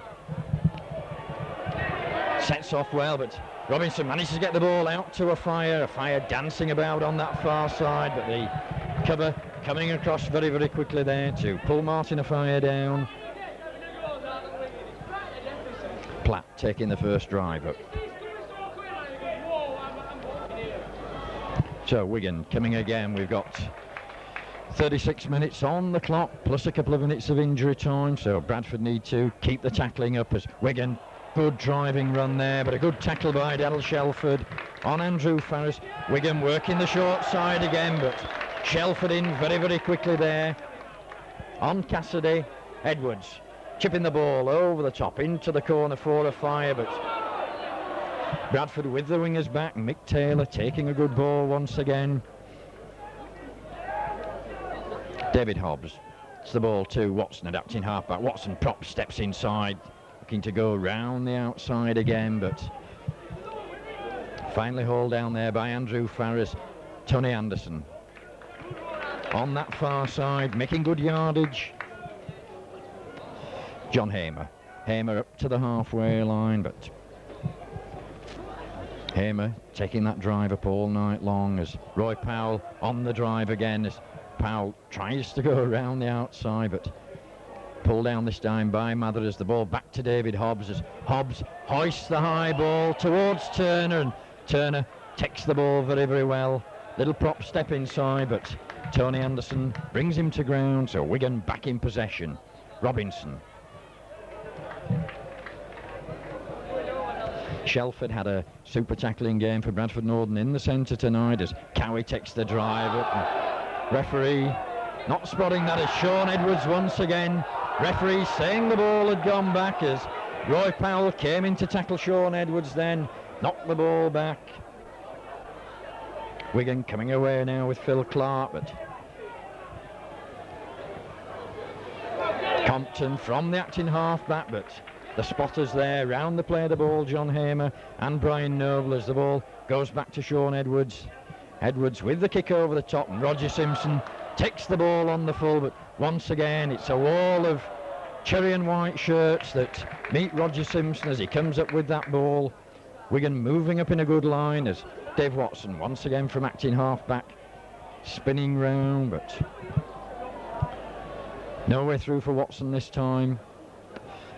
Sets off well, but Robinson manages to get the ball out to a fire dancing about on that far side, but the cover coming across very, very quickly there to pull Martin Afire down. Platt taking the first drive up. So Wigan coming again. We've got 36 minutes on the clock plus a couple of minutes of injury time, so Bradford need to keep the tackling up as Wigan, good driving run there, but a good tackle by Daryl Shelford on Andrew Farris. Wigan working the short side again, but Shelford in very, very quickly there on Cassidy. Edwards chipping the ball over the top into the corner for a fire, but Bradford with the wingers back. Mick Taylor taking a good ball once again. David Hobbs, it's the ball to Watson, adapting half-back. Watson prop steps inside, looking to go round the outside again, but finally hauled down there by Andrew Farris. Tony Anderson on that far side, making good yardage. John Hamer up to the halfway line, but Hamer taking that drive up all night long as Roy Powell on the drive again as Powell tries to go around the outside, but pulled down this time by Mather as the ball back to David Hobbs as Hobbs hoists the high ball towards Turner, and Turner takes the ball very, very well. Little prop step inside, but Tony Anderson brings him to ground, so Wigan back in possession. Robinson. Shelford had a super tackling game for Bradford Northern in the centre tonight as Cowie takes the drive up. Referee not spotting that as Sean Edwards once again. Referee saying the ball had gone back as Roy Powell came in to tackle Sean Edwards, then knocked the ball back. Wigan coming away now with Phil Clark, but Compton from the acting half back, but the spotters there, round the play of the ball, John Hamer and Brian Noble, as the ball goes back to Sean Edwards. Edwards with the kick over the top, and Roger Simpson takes the ball on the full, but once again it's a wall of cherry and white shirts that meet Roger Simpson as he comes up with that ball. Wigan moving up in a good line as Dave Watson once again from acting half-back, spinning round, but no way through for Watson this time.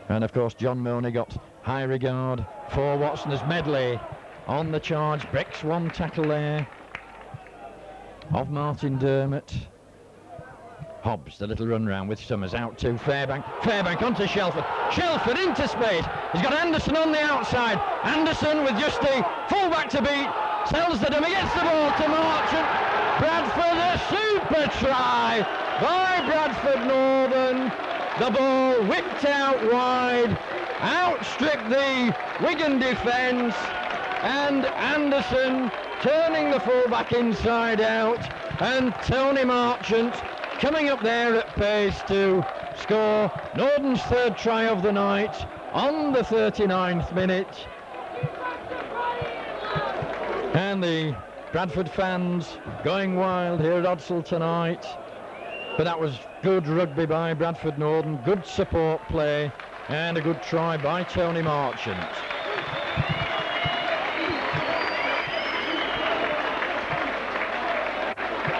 And of course John Money got high regard for Watson as Medley on the charge, breaks one tackle there of Martin Dermott. Hobbs, the little run round with Summers out to Fairbank. Fairbank onto Shelford. Shelford into space. He's got Anderson on the outside. Anderson with just the full-back to beat. Sells the dummy, gets the ball to Marchant. Bradford, a super try by Bradford Northern. The ball whipped out wide, outstripped the Wigan defence, and Anderson turning the full-back inside out, and Tony Marchant coming up there at pace to score Northern's third try of the night on the 39th minute. And the Bradford fans going wild here at Odsal tonight. But that was good rugby by Bradford Northern, good support play, and a good try by Tony Marchant.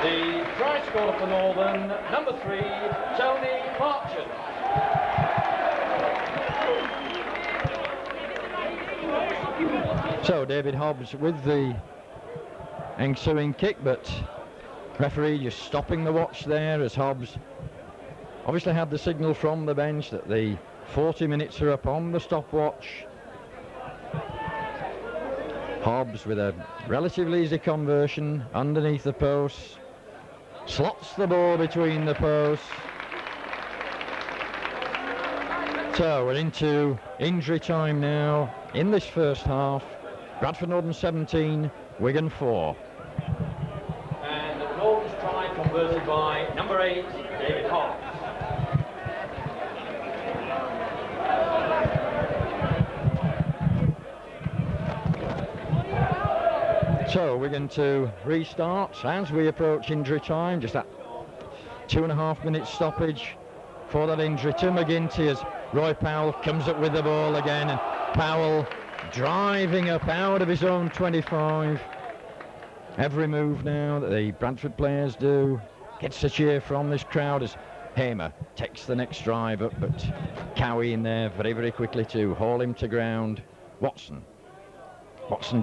The try scorer for Northern, number 3, Tony Marchant. So David Hobbs with the ensuing kick, but referee just stopping the watch there as Hobbs obviously had the signal from the bench that the 40 minutes are up on the stopwatch. Hobbs with a relatively easy conversion underneath the posts, slots the ball between the posts. So we're into injury time now in this first half. Bradford Northern 17, Wigan 4. And Northern's try converted by number 8, David Hobbs. So we're going to restart as we approach injury time, just that 2.5 minute stoppage for that injury to McGinty as Roy Powell comes up with the ball again, and Powell driving up out of his own 25. Every move now that the Bradford players do gets a cheer from this crowd as Hamer takes the next drive up, but Cowie in there very, very quickly to haul him to ground. Watson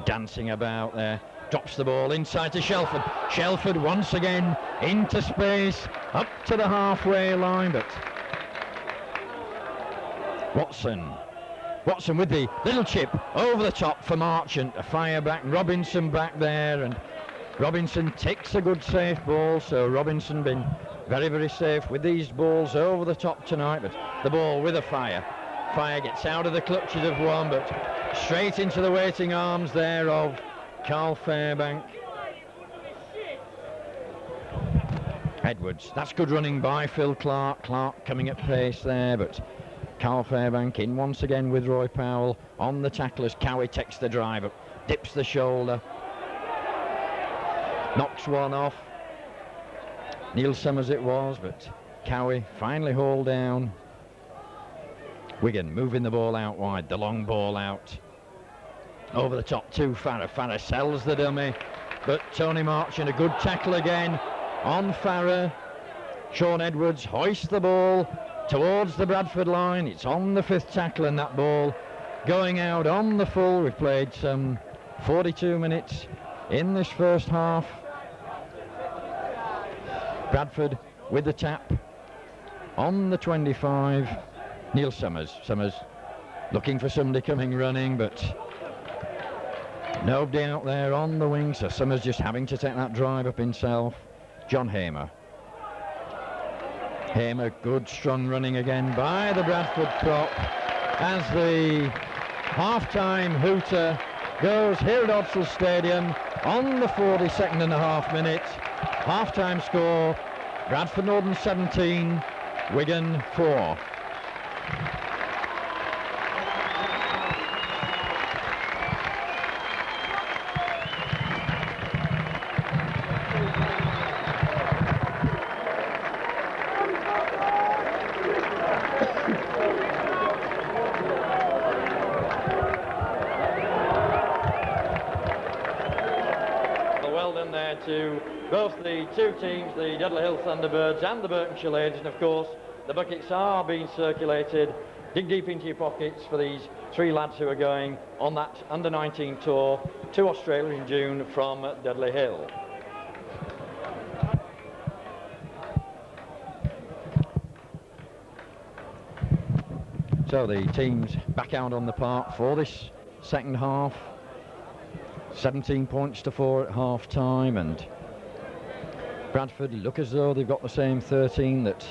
dancing about there, drops the ball inside to Shelford. Shelford once again into space, up to the halfway line, but Watson with the little chip over the top for Marchant, a fire back, Robinson back there, and Robinson takes a good safe ball, so Robinson been very, very safe with these balls over the top tonight, but the ball with a fire gets out of the clutches of one, but straight into the waiting arms there of Carl Fairbank. Edwards, that's good running by Phil Clark coming at pace there, but Carl Fairbank in once again with Roy Powell on the tackle as Cowie takes the drive up, dips the shoulder, knocks one off. Neil Summers it was, but Cowie finally hauled down. Wigan moving the ball out wide, the long ball out over the top to Farrer. Farrer sells the dummy, but Tony Marchant, a good tackle again on Farrer. Sean Edwards hoists the ball towards the Bradford line. It's on the 5th tackle, and that ball going out on the full. We've played some 42 minutes in this first half. Bradford with the tap on the 25. Neil Summers looking for somebody coming running, but nobody out there on the wing, so Summers just having to take that drive up himself. John Hamer, good strong running again by the Bradford prop as the half-time hooter goes here at Odsal Stadium on the 42nd and a half minute. Half-time score, Bradford Northern 17, Wigan 4. there to both the two teams, the Dudley Hill Thunderbirds and the Burtonshire Ladies, and of course the buckets are being circulated. Dig deep into your pockets for these three lads who are going on that under-19 tour to Australia in June from Dudley Hill. So the teams back out on the park for this second half. 17 points to 4 at half time, and Bradford look as though they've got the same 13 that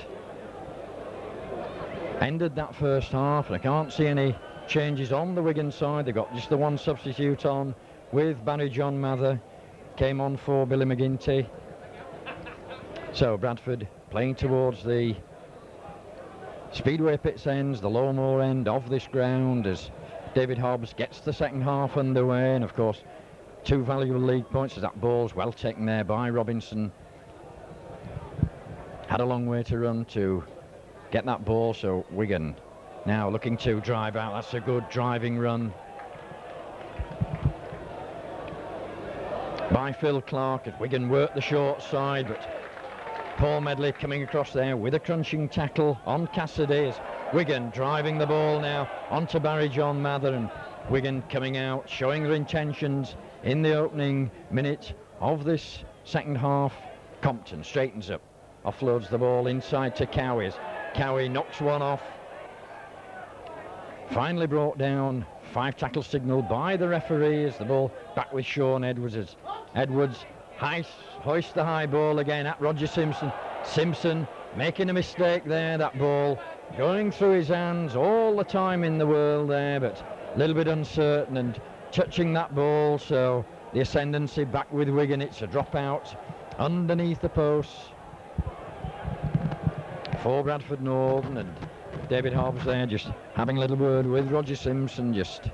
ended that first half, and I can't see any changes on the Wigan side. They've got just the one substitute on with Barry John Mather, came on for Billy McGinty. So Bradford playing towards the Speedway pits ends, the Lowmore end of this ground, as David Hobbs gets the second half underway, and of course 2 valuable league points as that ball's well taken there by Robinson. Had a long way to run to get that ball, so Wigan now looking to drive out. That's a good driving run by Phil Clark, as Wigan worked the short side, but Paul Medley coming across there with a crunching tackle on Cassidy, as Wigan driving the ball now onto Barry John Mather, and Wigan coming out showing their intentions in the opening minute of this second half. Compton straightens up, offloads the ball inside to Cowie, as Cowie knocks one off. Finally brought down, 5 tackle signal by the referee, as the ball back with Sean Edwards, as Edwards hoists the high ball again at Roger Simpson. Simpson making a mistake there, that ball going through his hands, all the time in the world there, but a little bit uncertain and touching that ball, so the ascendancy back with Wigan. It's a drop out underneath the posts for Bradford Northern, and David Hobbs there just having a little word with Roger Simpson. Just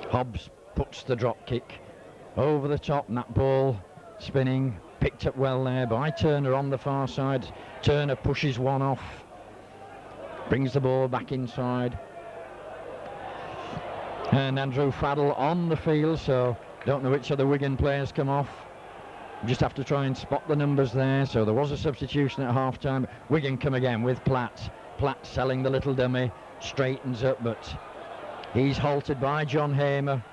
Hobbs puts the drop kick over the top, and that ball spinning, picked up well there by Turner on the far side. Turner pushes one off, brings the ball back inside, and Andrew Faddle on the field, so don't know which of the Wigan players come off. Just have to try and spot the numbers there. So there was a substitution at half time. Wigan come again with Platt. Platt selling the little dummy, straightens up, but he's halted by John Hamer.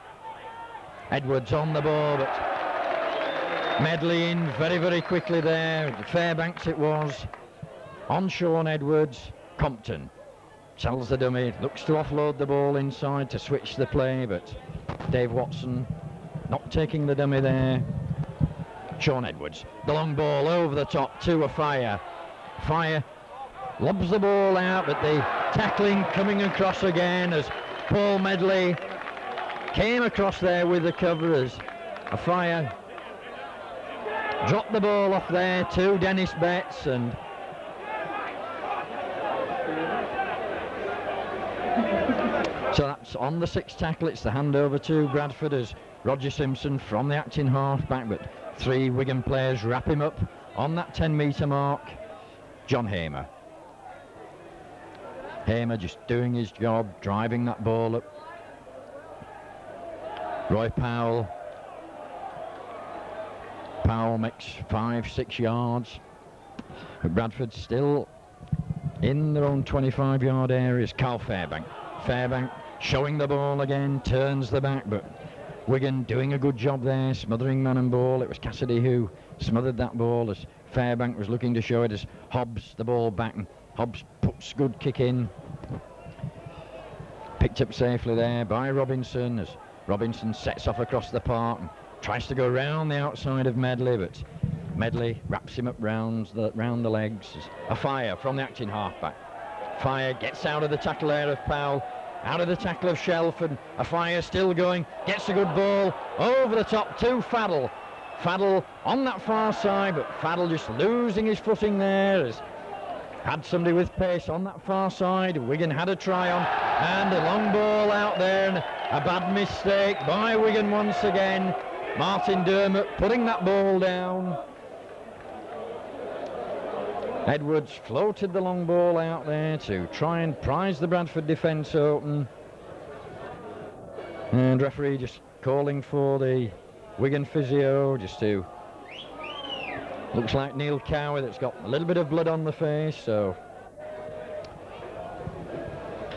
Edwards on the ball, but Medley in very, very quickly there. Fairbanks it was on Sean Edwards. Compton sells the dummy, looks to offload the ball inside to switch the play, but Dave Watson not taking the dummy there. Sean Edwards, the long ball over the top to a Fire. Fire lobs the ball out, but the tackling coming across again as Paul Medley came across there with the cover, as a Fire dropped the ball off there to Dennis Betts, and so that's on the 6th tackle. It's the handover to Bradford as Roger Simpson from the acting half-back, but 3 Wigan players wrap him up on that 10-metre mark. John Hamer. Hamer just doing his job, driving that ball up. Roy Powell. Powell makes 5-6 yards. But Bradford still in their own 25-yard areas. Carl Fairbank. Fairbank showing the ball again, turns the back, but Wigan doing a good job there, smothering man and ball. It was Cassidy who smothered that ball, as Fairbank was looking to show it, as Hobbs the ball back, and Hobbs puts good kick in. Picked up safely there by Robinson, as Robinson sets off across the park and tries to go round the outside of Medley, but Medley wraps him up round the legs. A Fire from the acting halfback. Fire gets out of the tackle there of Powell, out of the tackle of Shelford. A Fire still going, gets a good ball over the top to Faddle. Faddle on that far side, but Faddle just losing his footing there, as had somebody with pace on that far side. Wigan had a try on, and a long ball out there, and a bad mistake by Wigan once again. Martin Dermott putting that ball down. Edwards floated the long ball out there to try and prise the Bradford defence open. And referee just calling for the Wigan physio just to... Looks like Neil Cowie that's got a little bit of blood on the face, so...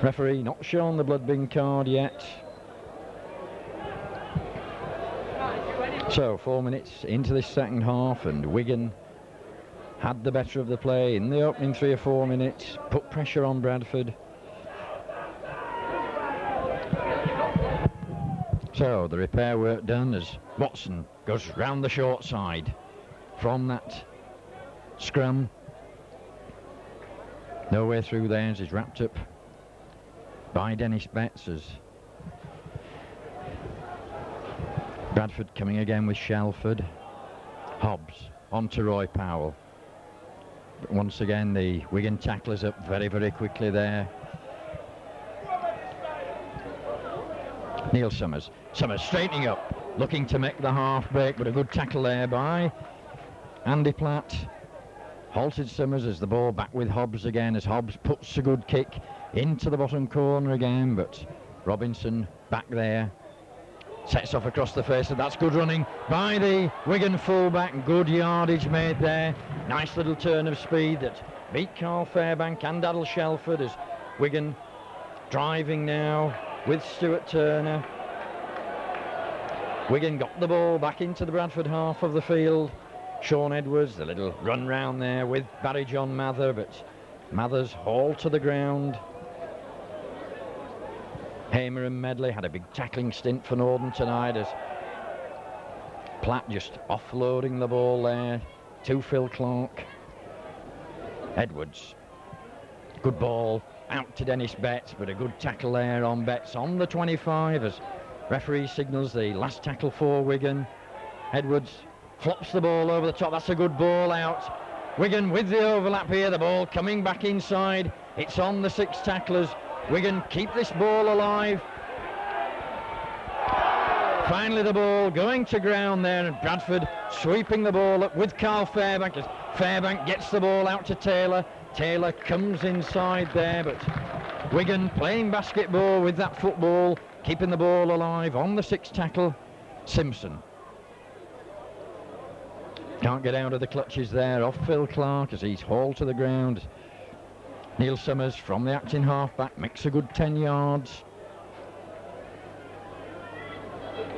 Referee not shown the blood-bin card yet. So 4 minutes into this second half, and Wigan had the better of the play in the opening 3 or 4 minutes, put pressure on Bradford. So the repair work done as Watson goes round the short side from that scrum. No way through there as he's wrapped up by Dennis Betts as Bradford coming again with Shelford. Hobbs on to Roy Powell. But once again the Wigan tacklers up very, very quickly there. Neil Summers. Summers straightening up, looking to make the half break, but a good tackle there by Andy Platt. Halted Summers as the ball back with Hobbs again, as Hobbs puts a good kick into the bottom corner again, but Robinson back there. Sets off across the face, and that's good running by the Wigan fullback. Good yardage made there. Nice little turn of speed that beat Carl Fairbank and Daryl Shelford as Wigan driving now with Stuart Turner. Wigan got the ball back into the Bradford half of the field. Sean Edwards, the little run round there with Barry John Mather, but Mather's hauled to the ground. Hamer and Medley had a big tackling stint for Northern tonight as Platt just offloading the ball there to Phil Clark. Edwards, good ball out to Dennis Betts, but a good tackle there on Betts on the 25 as referee signals the last tackle for Wigan. Edwards flops the ball over the top. That's a good ball out. Wigan with the overlap here, the ball coming back inside. It's on the 6 tacklers. Wigan keep this ball alive. Finally the ball going to ground there, and Bradford sweeping the ball up with Carl Fairbank as Fairbank gets the ball out to Taylor. Taylor comes inside there, but Wigan playing basketball with that football, keeping the ball alive on the 6 tackle. Simpson can't get out of the clutches there off Phil Clark as he's hauled to the ground. Neil Summers from the acting halfback makes a good 10 yards.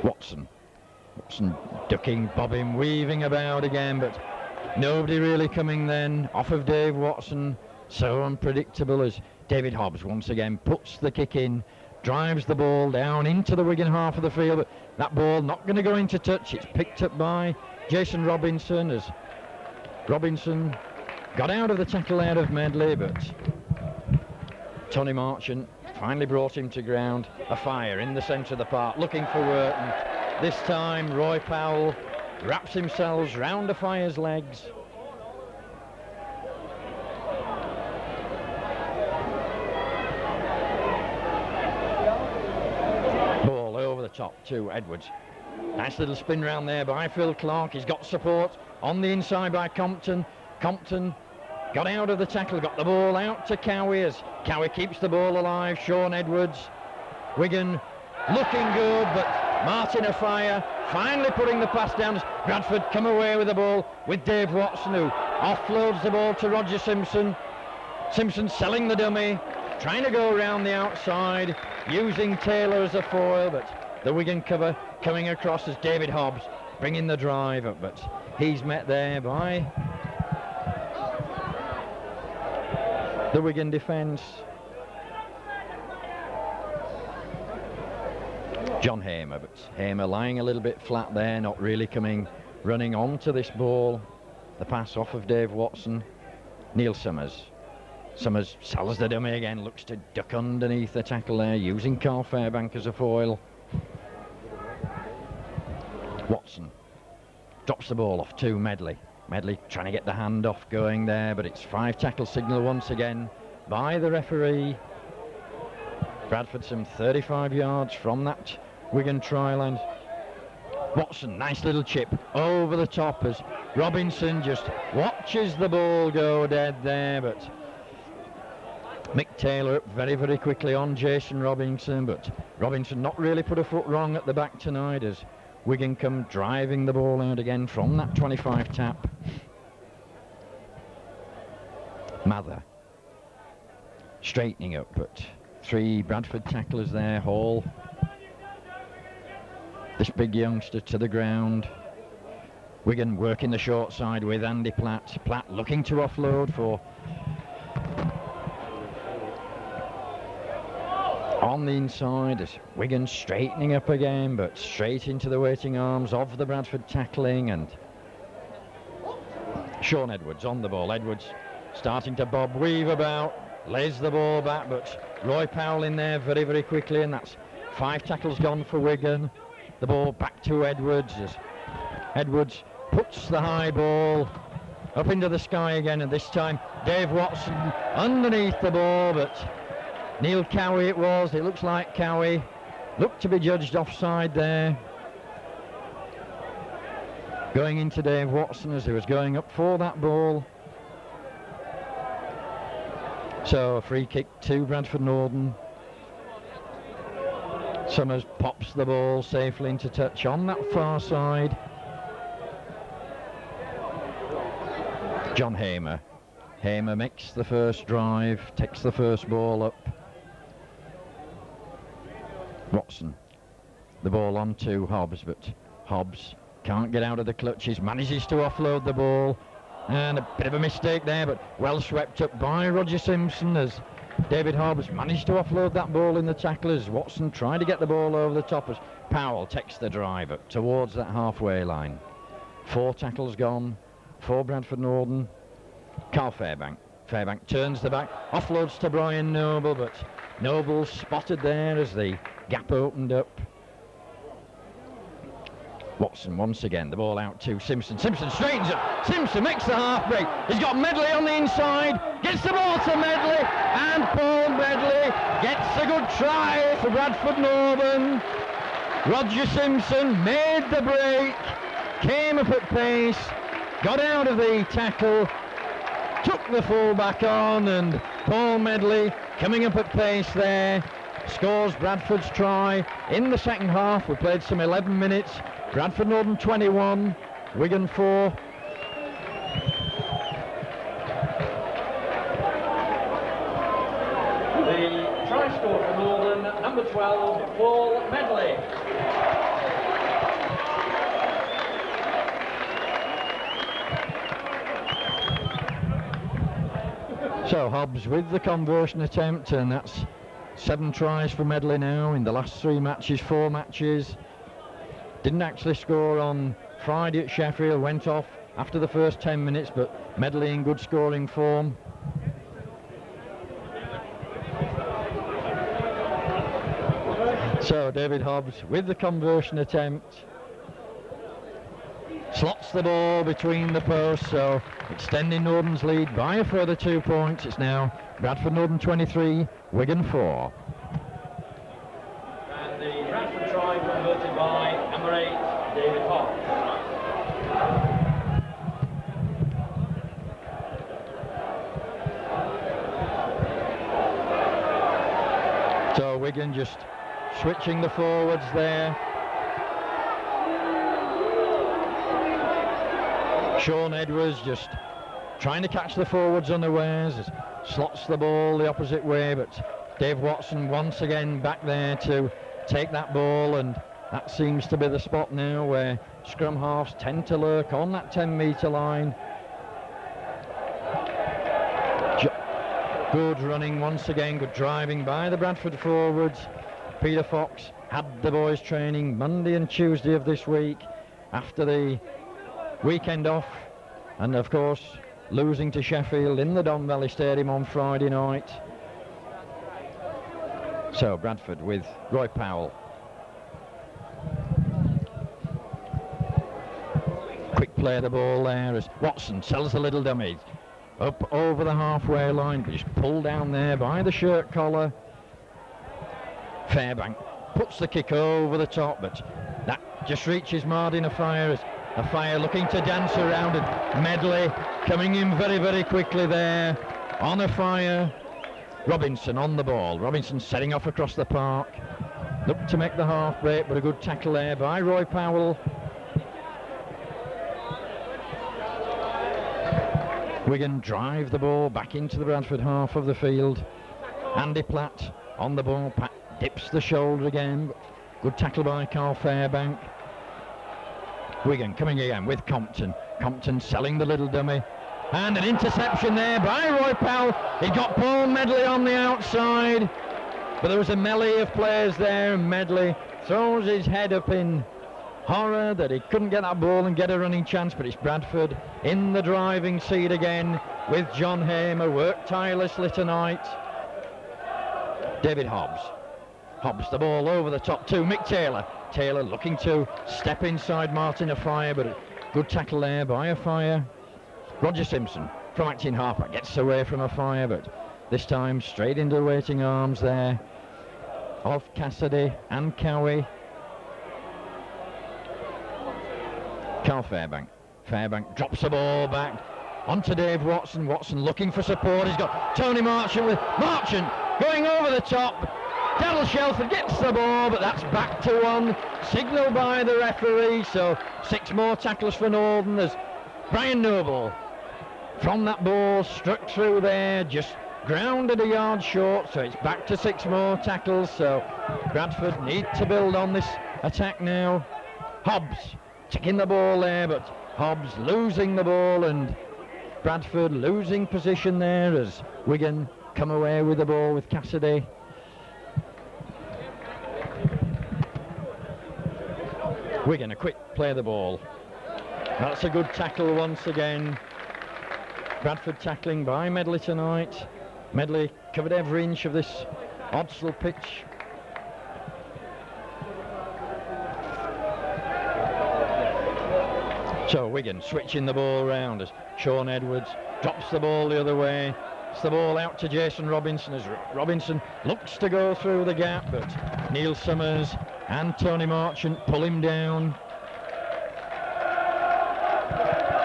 Watson ducking, bobbing, weaving about again, but nobody really coming then off of Dave Watson. So unpredictable as David Hobbs once again puts the kick in, drives the ball down into the Wigan half of the field, but that ball not going to go into touch. It's picked up by Jason Robinson as Robinson got out of the tackle there of Medley, but Tony Marchant finally brought him to ground. A fire in the centre of the park, looking for Wharton. This time Roy Powell wraps himself round a fire's legs. Ball over the top to Edwards. Nice little spin round there by Phil Clark. He's got support on the inside by Compton. Compton got out of the tackle, got the ball out to Cowie as Cowie keeps the ball alive. Sean Edwards. Wigan looking good, but Martin Afire finally putting the pass down as Bradford come away with the ball with Dave Watson, who offloads the ball to Roger Simpson. Simpson selling the dummy, trying to go around the outside, using Taylor as a foil, but the Wigan cover coming across as David Hobbs bringing the drive up, but he's met there by the Wigan defence. John Hamer, but Hamer lying a little bit flat there, not really running onto this ball. The pass off of Dave Watson. Neil Summers. Summers sells the dummy again, looks to duck underneath the tackle there, using Carl Fairbank as a foil. Watson drops the ball off to Medley. Medley trying to get the handoff going there, but it's 5 tackle signal once again by the referee. Bradford some 35 yards from that Wigan try line. Watson, nice little chip over the top as Robinson just watches the ball go dead there, but Mick Taylor up very, very quickly on Jason Robinson, but Robinson not really put a foot wrong at the back tonight as Wigan come driving the ball out again from that 25 tap. Mather straightening up, but 3 Bradford tacklers there. Hall, this big youngster, to the ground. Wigan working the short side with Andy Platt. Platt looking to offload for on the inside as Wigan straightening up again, but straight into the waiting arms of the Bradford tackling, and Sean Edwards on the ball. Edwards starting to bob weave about, lays the ball back, but Roy Powell in there very, very quickly, and that's 5 tackles gone for Wigan. The ball back to Edwards as Edwards puts the high ball up into the sky again, and this time Dave Watson underneath the ball, but Neil Cowie it looks like Cowie looked to be judged offside there. Going into Dave Watson as he was going up for that ball. So a free kick to Bradford Northern. Summers pops the ball safely into touch on that far side. John Hamer. Hamer makes the first drive, takes the first ball up. Watson, the ball on to Hobbs, but Hobbs can't get out of the clutches, manages to offload the ball, and a bit of a mistake there, but well swept up by Roger Simpson as David Hobbs managed to offload that ball in the tacklers. Watson trying to get the ball over the top as Powell takes the drive up towards that halfway line. 4 tackles gone for Bradford Northern. Carl Fairbank turns the back, offloads to Brian Noble, but Noble spotted there as the gap opened up. Watson once again, the ball out to Simpson. Simpson straightens up. Simpson makes the half break. He's got Medley on the inside. Gets the ball to Medley. And Paul Medley gets a good try for Bradford Northern. Roger Simpson made the break. Came up at pace. Got out of the tackle. Took the full-back on. And Paul Medley coming up at pace there. Scores Bradford's try in the second half. We played some 11 minutes. Bradford Northern 21, Wigan 4. The try score for Northern, number 12, Paul Medley. So Hobbs with the conversion attempt, and that's 7 tries for Medley now in the last 3 matches, 4 matches. Didn't actually score on Friday at Sheffield, went off after the first 10 minutes, but Medley in good scoring form. So David Hobbs with the conversion attempt. Slots the ball between the posts, so extending Northern's lead by a further 2 points. It's now Bradford Northern 23, Wigan 4. And the Bradford try converted by number 8, David Hobbs. So Wigan just switching the forwards there. Sean Edwards just trying to catch the forwards unawares, slots the ball the opposite way, but Dave Watson once again back there to take that ball, and that seems to be the spot now where scrum halves tend to lurk on that 10-metre line. Good running once again, good driving by the Bradford forwards. Peter Fox had the boys training Monday and Tuesday of this week after the weekend off, and of course losing to Sheffield in the Don Valley Stadium on Friday night. So Bradford with Roy Powell. Quick play of the ball there as Watson sells the little dummy up over the halfway line, but just pulled down there by the shirt collar. Fairbank puts the kick over the top, but that just reaches Mardin Afire looking to dance around it. Medley coming in very, very quickly there on Afire. Robinson on the ball. Robinson setting off across the park. looked to make the half break, but a good tackle there by Roy Powell. Wigan drive the ball back into the Bradford half of the field. Andy Platt on the ball, Pat dips the shoulder again. Good tackle by Carl Fairbank. Wigan coming again with Compton. Compton selling the little dummy. And an interception there by Roy Powell. He got Paul Medley on the outside. But there was a melee of players there, and Medley throws his head up in horror that he couldn't get that ball and get a running chance. But it's Bradford in the driving seat again with John Hamer. Worked tirelessly tonight. David Hobbs. Hobbs the ball over the top to Mick Taylor. Taylor looking to step inside Martin Afire, but a good tackle there by Afire. Roger Simpson from Acton Harper gets away from Afire, but this time straight into the waiting arms there of Cassidy and Cowie. Carl Fairbank. Fairbank drops the ball back onto Dave Watson. Watson looking for support. He's got Tony Marchant with Marchant going over the top. Darryl Shelford gets the ball, but that's back to one. Signal by the referee, so 6 more tackles for Northern as Brian Noble from that ball struck through there, just grounded a yard short, so it's back to 6 more tackles. So Bradford need to build on this attack now. Hobbs taking the ball there, but Hobbs losing the ball and Bradford losing position there as Wigan come away with the ball with Cassidy. Wigan a quick play the ball. That's a good tackle once again. Bradford tackling by Medley tonight. Medley covered every inch of this Odsal pitch. So Wigan switching the ball round as Sean Edwards drops the ball the other way. It's the ball out to Jason Robinson as Robinson looks to go through the gap, but Neil Summers and Tony Marchant pull him down.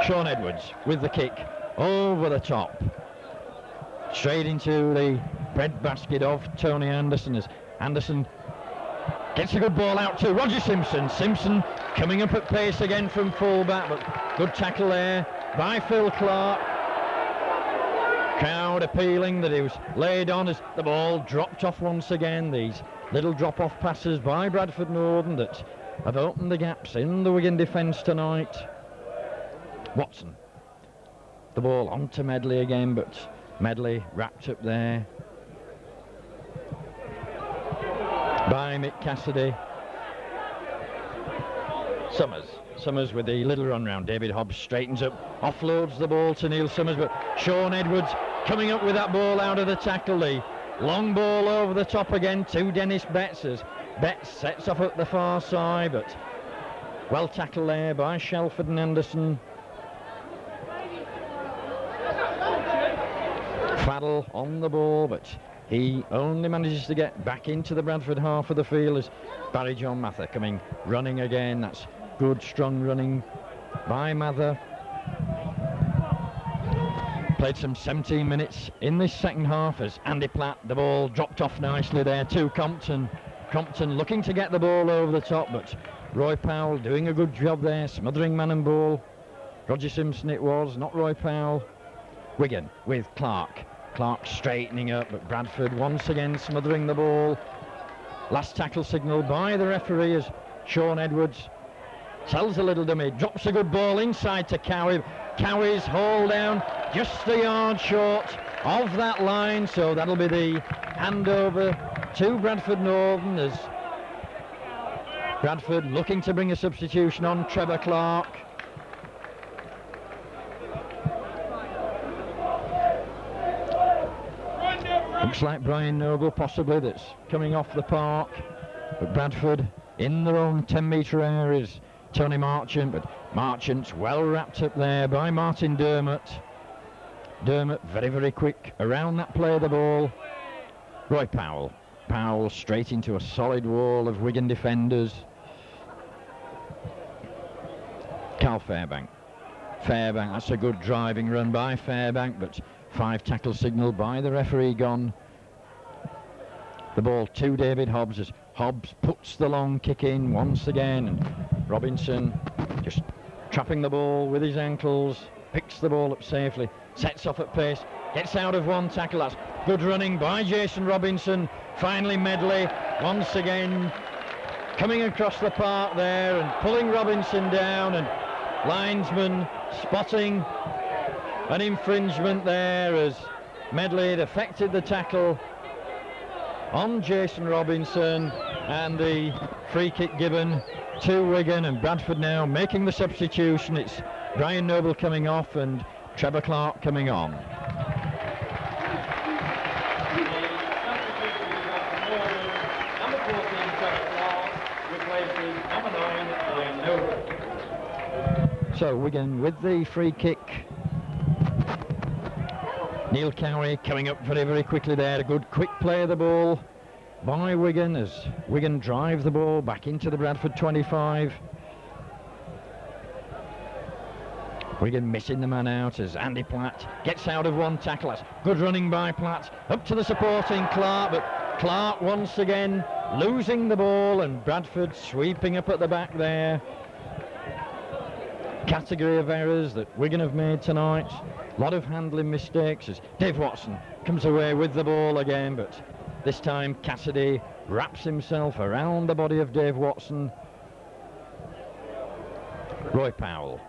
Sean Edwards with the kick over the top, straight into the breadbasket of Tony Anderson as Anderson gets a good ball out to Roger Simpson. Simpson coming up at pace again from full-back, but good tackle there by Phil Clark. Crowd appealing that he was laid on as the ball dropped off once again. These little drop-off passes by Bradford Northern that have opened the gaps in the Wigan defence tonight. Watson. The ball onto Medley again, but Medley wrapped up there by Mick Cassidy. Summers with the little run round. David Hobbs straightens up, offloads the ball to Neil Summers, but Sean Edwards coming up with that ball out of the tackle. The long ball over the top again to Dennis Betts as Betts sets off at the far side, but well tackled there by Shelford and Anderson. Faddle on the ball, but he only manages to get back into the Bradford half of the field as Barry John Mather coming running again. That's good strong running by Mather. Played some 17 minutes in this second half as Andy Platt, the ball dropped off nicely there to Compton. Compton looking to get the ball over the top, but Roy Powell doing a good job there, smothering man and ball. Roger Simpson it was, not Roy Powell. Wigan with Clark. Clark straightening up, but Bradford once again smothering the ball. Last tackle signal by the referee as Sean Edwards sells a little dummy, drops a good ball inside to Cowie. Cowie's hauled down just a yard short of that line, so that'll be the handover to Bradford Northern as Bradford looking to bring a substitution on Trevor Clark. Looks like Brian Noble possibly that's coming off the park, but Bradford in their own 10-metre areas. Tony Marchant, but Marchant's well wrapped up there by Martin Dermott. Dermott very, very quick around that play of the ball. Roy Powell. Powell straight into a solid wall of Wigan defenders. Carl Fairbank. Fairbank, that's a good driving run by Fairbank, but 5 tackle signal by the referee gone. The ball to David Hobbs as Hobbs puts the long kick in once again, and Robinson just trapping the ball with his ankles, picks the ball up safely, sets off at pace, gets out of one tackle. That's good running by Jason Robinson. Finally Medley once again coming across the park there and pulling Robinson down, and linesman spotting an infringement there as Medley had effected the tackle on Jason Robinson, and the free kick given to Wigan, and Bradford now making the substitution. It's Brian Noble coming off and Trevor Clark coming on. So Wigan with the free kick. Neil Cowie coming up very, very quickly there. A good quick play of the ball by Wigan as Wigan drive the ball back into the Bradford 25. Wigan missing the man out as Andy Platt gets out of one tackle. That's good running by Platt. Up to the supporting Clark, but Clark once again losing the ball, and Bradford sweeping up at the back there. Category of errors that Wigan have made tonight. A lot of handling mistakes as Dave Watson comes away with the ball again, but this time Cassidy wraps himself around the body of Dave Watson. Roy Powell.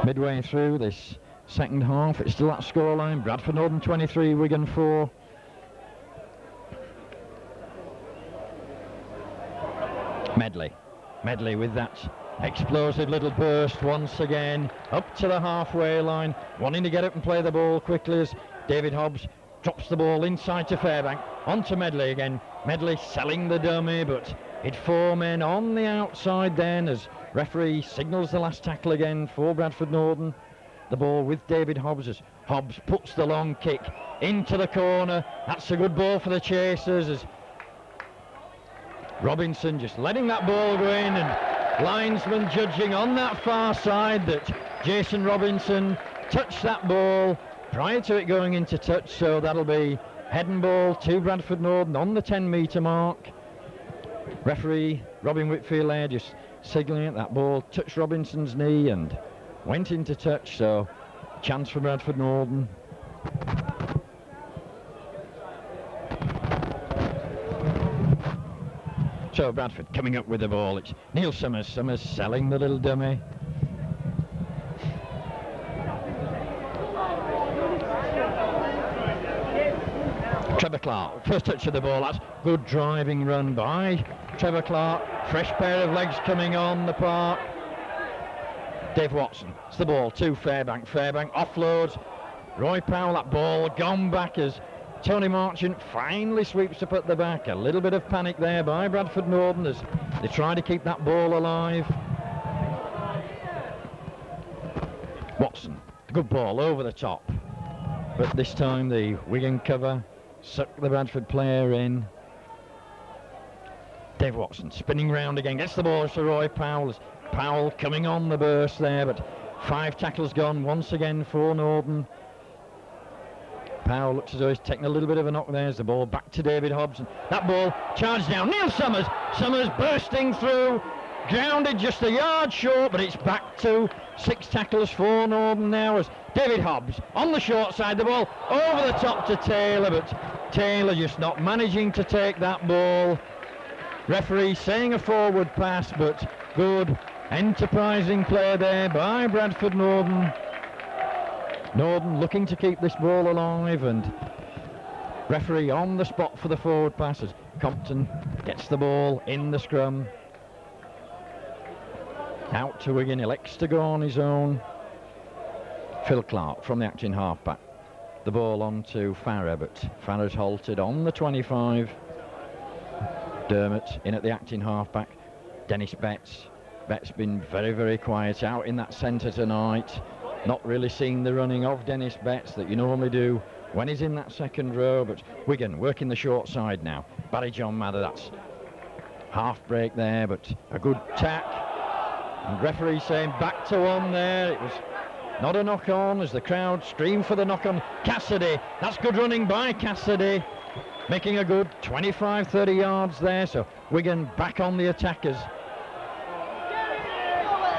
Midway through this second half, it's still that scoreline. Bradford Northern 23, Wigan 4. Medley with that explosive little burst once again up to the halfway line, wanting to get up and play the ball quickly as David Hobbs drops the ball inside to Fairbank, onto Medley again. Medley selling the dummy, but it 4 men on the outside then as referee signals the last tackle again for Bradford Northern. The ball with David Hobbs as Hobbs puts the long kick into the corner. That's a good ball for the chasers as Robinson just letting that ball go in, and linesman judging on that far side that Jason Robinson touched that ball prior to it going into touch, so that'll be head and ball to Bradford Northern on the 10-metre mark. Referee Robin Whitfield there just signalling it. That ball touched Robinson's knee and went into touch, so chance for Bradford Northern. So Bradford coming up with the ball. It's Neil Summers selling the little dummy. Trevor Clark, first touch of the ball. That's good driving run by Trevor Clark. Fresh pair of legs coming on the park. Dave Watson, it's the ball to Fairbank. Fairbank offloads. Roy Powell, that ball gone back as Tony Marchant finally sweeps up at the back. A little bit of panic there by Bradford Northern as they try to keep that ball alive. Watson, a good ball over the top, but this time the Wigan cover sucked the Bradford player in. Dave Watson spinning round again, gets the ball to Roy Powell. As Powell coming on the burst there, but 5 tackles gone once again for Northern. Powell looks as though he's taking a little bit of a knock there as the ball back to David Hobbs. That ball charged down. Neil Summers bursting through, grounded just a yard short, but it's back to 6 tackles for Northern now as David Hobbs on the short side. The ball over the top to Taylor, but Taylor just not managing to take that ball. Referee saying a forward pass, but good enterprising play there by Bradford Northern. Northern looking to keep this ball alive, and referee on the spot for the forward pass as Compton gets the ball in the scrum. Out to Wigan, elects to go on his own. Phil Clark from the acting halfback. The ball on to Farrer, but Farrer's halted on the 25. Dermott in at the acting halfback. Dennis Betts. Betts been very, very quiet out in that centre tonight. Not really seeing the running of Dennis Betts that you normally do when he's in that second row, but Wigan working the short side now. Barry John Mather, that's half break there, but a good tack. And referee saying back to 1 there. It was not a knock-on as the crowd scream for the knock-on. Cassidy, that's good running by Cassidy, making a good 25-30 yards there, so Wigan back on the attackers.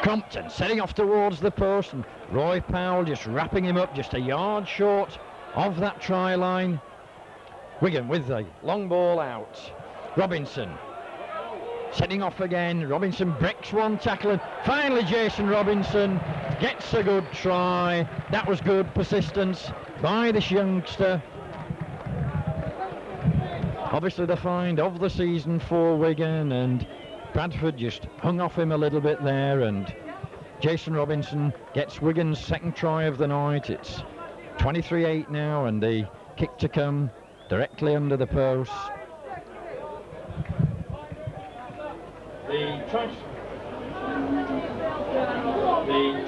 Crompton setting off towards the post, and Roy Powell just wrapping him up just a yard short of that try line. Wigan with the long ball out. Robinson setting off again. Robinson breaks one tackle, and finally Jason Robinson gets a good try. That was good persistence by this youngster. Obviously the find of the season for Wigan, and Bradford just hung off him a little bit there, and Jason Robinson gets Wigan's second try of the night. It's 23-8 now, and the kick to come directly under the post. The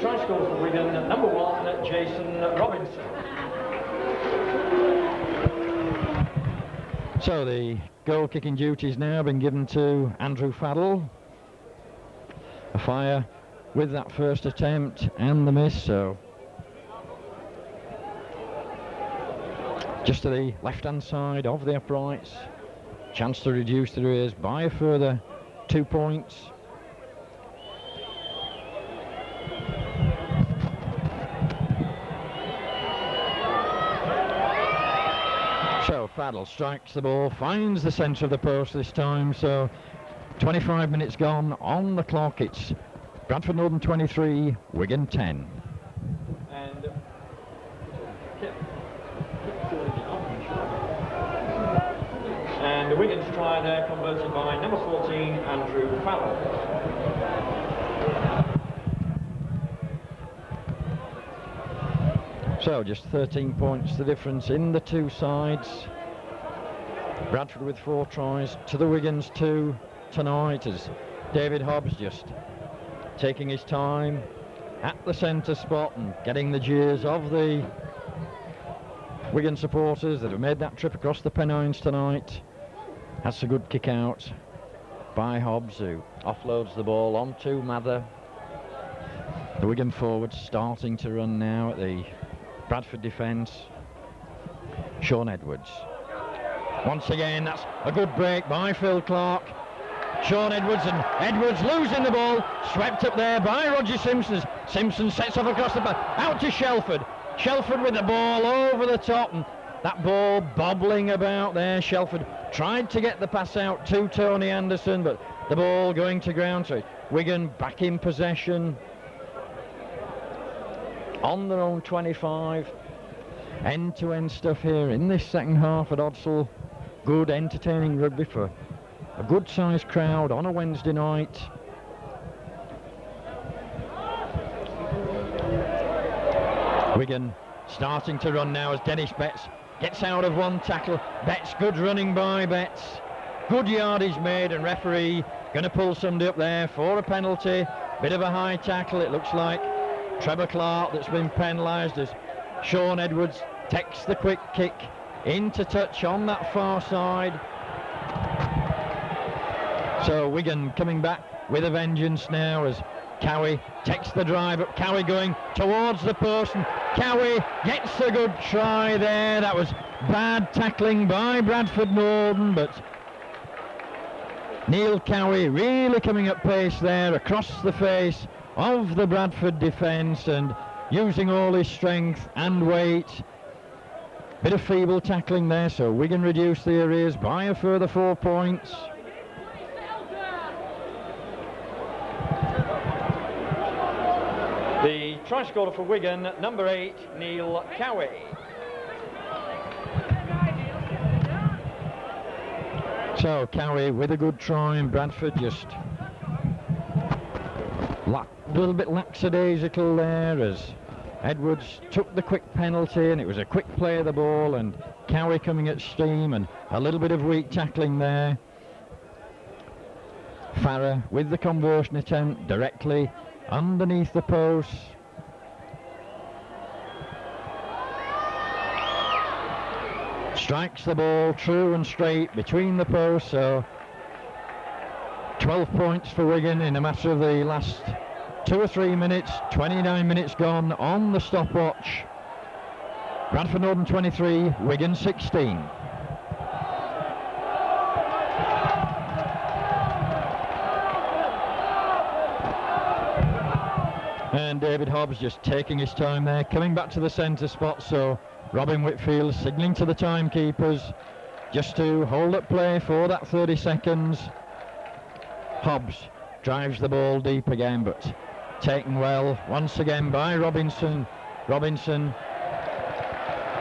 try score for Wigan, number 1, Jason Robinson. So the goal kicking duty has now been given to Andrew Faddle. A fire with that first attempt and the miss, so just to the left-hand side of the uprights. Chance to reduce the arrears by a further 2 points. So Faddle strikes the ball, finds the centre of the post this time, so 25 minutes gone on the clock. It's Bradford Northern 23, Wigan 10. And Wigan's try there converted by number 14, Andrew Faddle. So just 13 points the difference in the two sides. Bradford with 4 tries to the Wigan's 2 tonight, as David Hobbs just taking his time at the centre spot and getting the jeers of the Wigan supporters that have made that trip across the Pennines tonight. That's a good kick out by Hobbs, who offloads the ball onto Mather. The Wigan forwards starting to run now at the Bradford defence. Sean Edwards. Once again, that's a good break by Phil Clark. Sean Edwards, and Edwards losing the ball, swept up there by Roger Simpson. Simpson sets off across the back, out to Shelford. Shelford with the ball over the top, and that ball bobbling about there. Shelford tried to get the pass out to Tony Anderson, but the ball going to ground, so Wigan back in possession on their own 25. End-to-end stuff here in this second half at Odsal. Good entertaining rugby for a good sized crowd on a Wednesday night. Wigan starting to run now as Dennis Betts gets out of one tackle. Betts, good running by Betts. Good yardage made, and referee going to pull somebody up there for a penalty. Bit of a high tackle, it looks like. Trevor Clark that's been penalised as Sean Edwards takes the quick kick into touch on that far side. So Wigan coming back with a vengeance now as Cowie takes the drive up. Cowie going towards the post, and Cowie gets a good try there. That was bad tackling by Bradford Northern, but Neil Cowie really coming up pace there across the face of the Bradford defence and using all his strength and weight. Bit of feeble tackling there, so Wigan reduce the arrears by a further 4 points. The try scorer for Wigan, number 8, Neil Cowie. So Cowie with a good try, and Bradford just a little bit lackadaisical there as Edwards took the quick penalty, and it was a quick play of the ball, and Cowie coming at steam, and a little bit of weak tackling there. Farrer with the conversion attempt directly underneath the post. Strikes the ball true and straight between the posts, so 12 points for Wigan in a matter of the last 2 or 3 minutes, 29 minutes gone on the stopwatch. Bradford Northern 23, Wigan 16. And David Hobbs just taking his time there, coming back to the centre spot, so Robin Whitfield signalling to the timekeepers just to hold up play for that 30 seconds. Hobbs drives the ball deep again, but taken well once again by Robinson. Robinson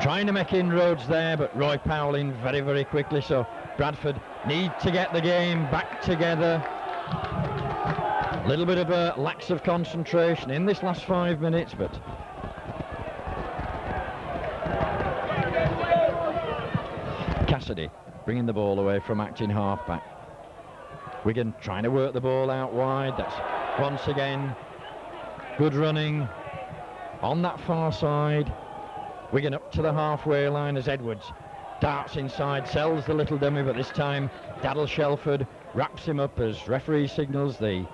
trying to make inroads there, but Roy Powell in very, very quickly, so Bradford need to get the game back together. A little bit of a lack of concentration in this last 5 minutes, but Cassidy bringing the ball away from acting halfback. Wigan trying to work the ball out wide. That's once again good running on that far side. Wigan up to the halfway line as Edwards darts inside, sells the little dummy, but this time Daddle Shelford wraps him up as referee signals the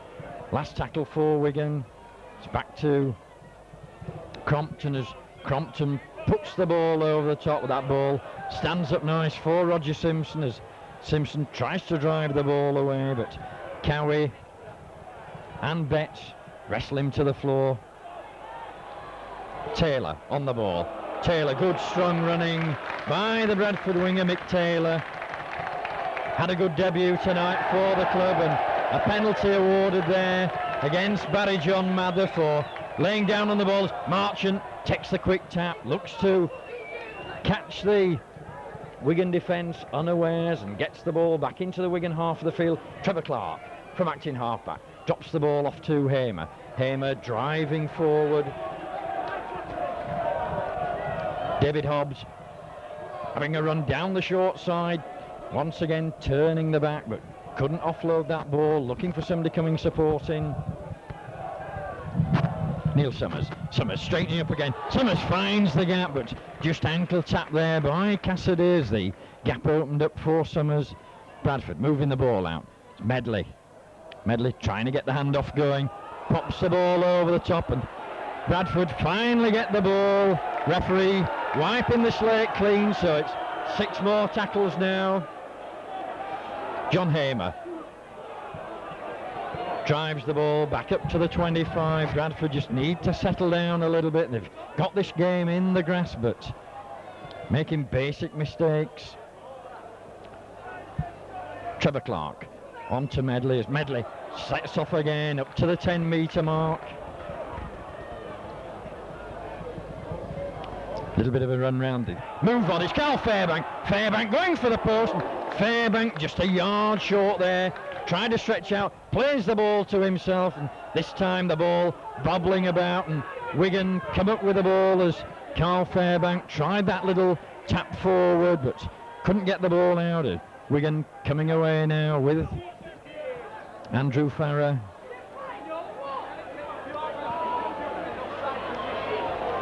last tackle for Wigan. It's back to Crompton as Crompton puts the ball over the top with that ball. Stands up nice for Roger Simpson as Simpson tries to drive the ball away, but Cowie and Betts wrestle him to the floor. Taylor on the ball. Taylor, good strong running by the Bradford winger Mick Taylor. Had a good debut tonight for the club, and a penalty awarded there against Barry John Mather for laying down on the balls. Marchant takes the quick tap, looks to catch the Wigan defence unawares and gets the ball back into the Wigan half of the field. Trevor Clark from acting halfback drops the ball off to Hamer. Hamer driving forward. David Hobbs having a run down the short side, once again turning the back, but couldn't offload that ball, looking for somebody coming supporting. Neil Summers straightening up again. Summers finds the gap, but just ankle tap there by Cassidy as the gap opened up for Summers. Bradford moving the ball out. It's Medley trying to get the handoff going, pops the ball over the top, and Bradford finally get the ball. Referee wiping the slate clean, so it's 6 more tackles now. John Hamer drives the ball back up to the 25. Bradford just need to settle down a little bit. They've got this game in the grasp, but making basic mistakes. Trevor Clark on to Medley as Medley sets off again up to the 10-metre mark. Little bit of a run round it. Move on, it's Carl Fairbank. Fairbank going for the post. Fairbank just a yard short there. Tried to stretch out, plays the ball to himself, and this time the ball bobbling about, and Wigan come up with the ball as Carl Fairbank tried that little tap forward, but couldn't get the ball out. Wigan coming away now with Andrew Farrer.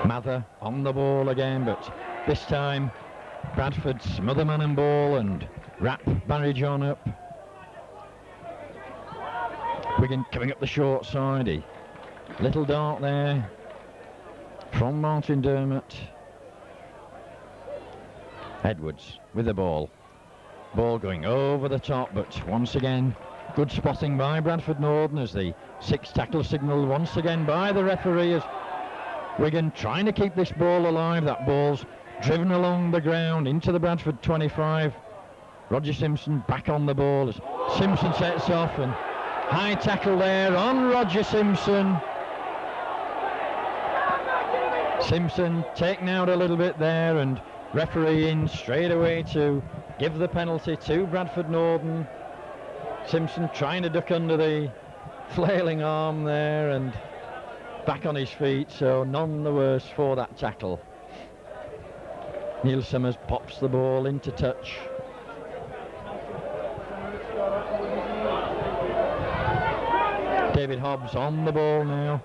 Mather on the ball again, but this time Bradford smother man and ball and wrap Barry John up. Wigan coming up the short side. A little dart there from Martin Dermott. Edwards with the ball. Ball going over the top, but once again good spotting by Bradford Northern as the 6 tackle signal once again by the referee as Wigan trying to keep this ball alive. That ball's driven along the ground into the Bradford 25. Roger Simpson back on the ball as Simpson sets off, and high tackle there on Roger Simpson. Simpson taken out a little bit there, and referee in straight away to give the penalty to Bradford Northern. Simpson trying to duck under the flailing arm there and back on his feet, so none the worse for that tackle. Neil Summers pops the ball into touch. David Hobbs on the ball now.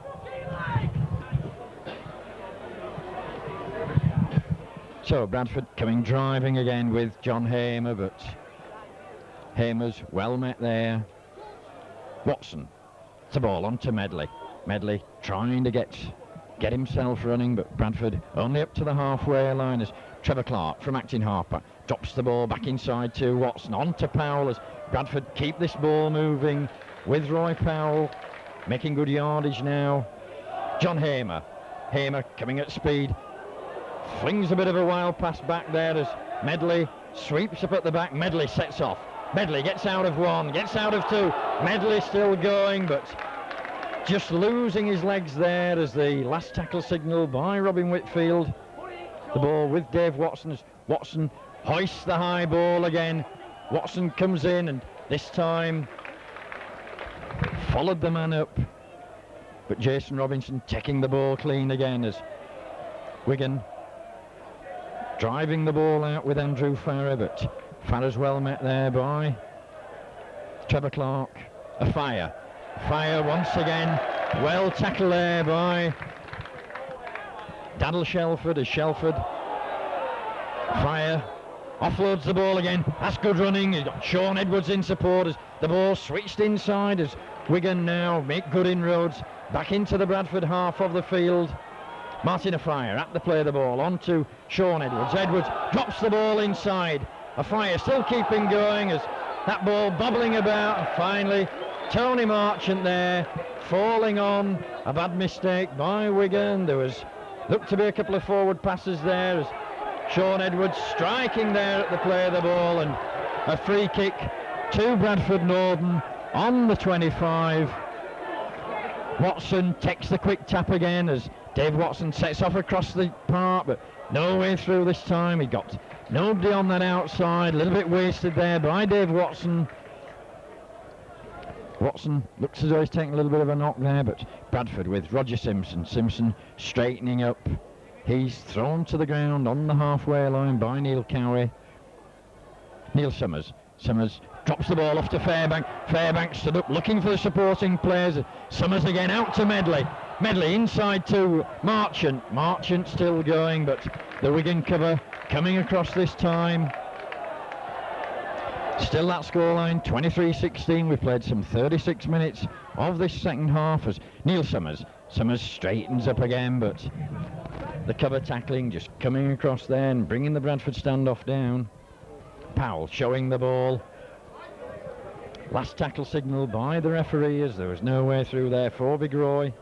So Bradford coming driving again with John Hamer, but Hamer's well met there. Watson, the ball on to Medley. Medley trying to get himself running, but Bradford only up to the halfway line as Trevor Clark from acting halfback drops the ball back inside to Watson, on to Powell as Bradford keep this ball moving with Roy Powell making good yardage now. John Hamer coming at speed, flings a bit of a wild pass back there as Medley sweeps up at the back. Medley sets off. Medley gets out of one, gets out of two. Medley still going, but just losing his legs there as the last tackle signal by Robin Whitfield. The ball with Dave Watson as Watson hoists the high ball again. Watson comes in and this time followed the man up, but Jason Robinson taking the ball clean again as Wigan driving the ball out with Andrew Farrer, but Farrer's well met there by Trevor Clark. A fire once again, well tackled there by Daddle Shelford as Shelford Fire offloads the ball again. That's good running. He's got Sean Edwards in support as the ball switched inside as Wigan now make good inroads back into the Bradford half of the field. Martin Afire at the play of the ball on to Sean Edwards. Edwards drops the ball inside. Afire still keeping going as that ball bobbling about, and finally Tony Marchant there falling on a bad mistake by Wigan. There looked to be a couple of forward passes there as Sean Edwards striking there at the play of the ball, and a free kick to Bradford Northern on the 25. Watson takes the quick tap again as Dave Watson sets off across the park, but no way through this time. He got nobody on that outside, a little bit wasted there by Dave Watson. Watson looks as though he's taking a little bit of a knock there, but Bradford with Roger Simpson straightening up. He's thrown to the ground on the halfway line by Neil Cowie. Neil Summers drops the ball off to Fairbank. Fairbank stood up looking for the supporting players. Summers again out to Medley. Medley inside to Marchant. Marchant still going, but the Wigan cover coming across this time. Still that scoreline, 23-16. We've played some 36 minutes of this second half as Neil Summers straightens up again, but the cover tackling just coming across there and bringing the Bradford standoff down. Powell showing the ball. Last tackle signal by the referee as there was no way through there for Big Roy.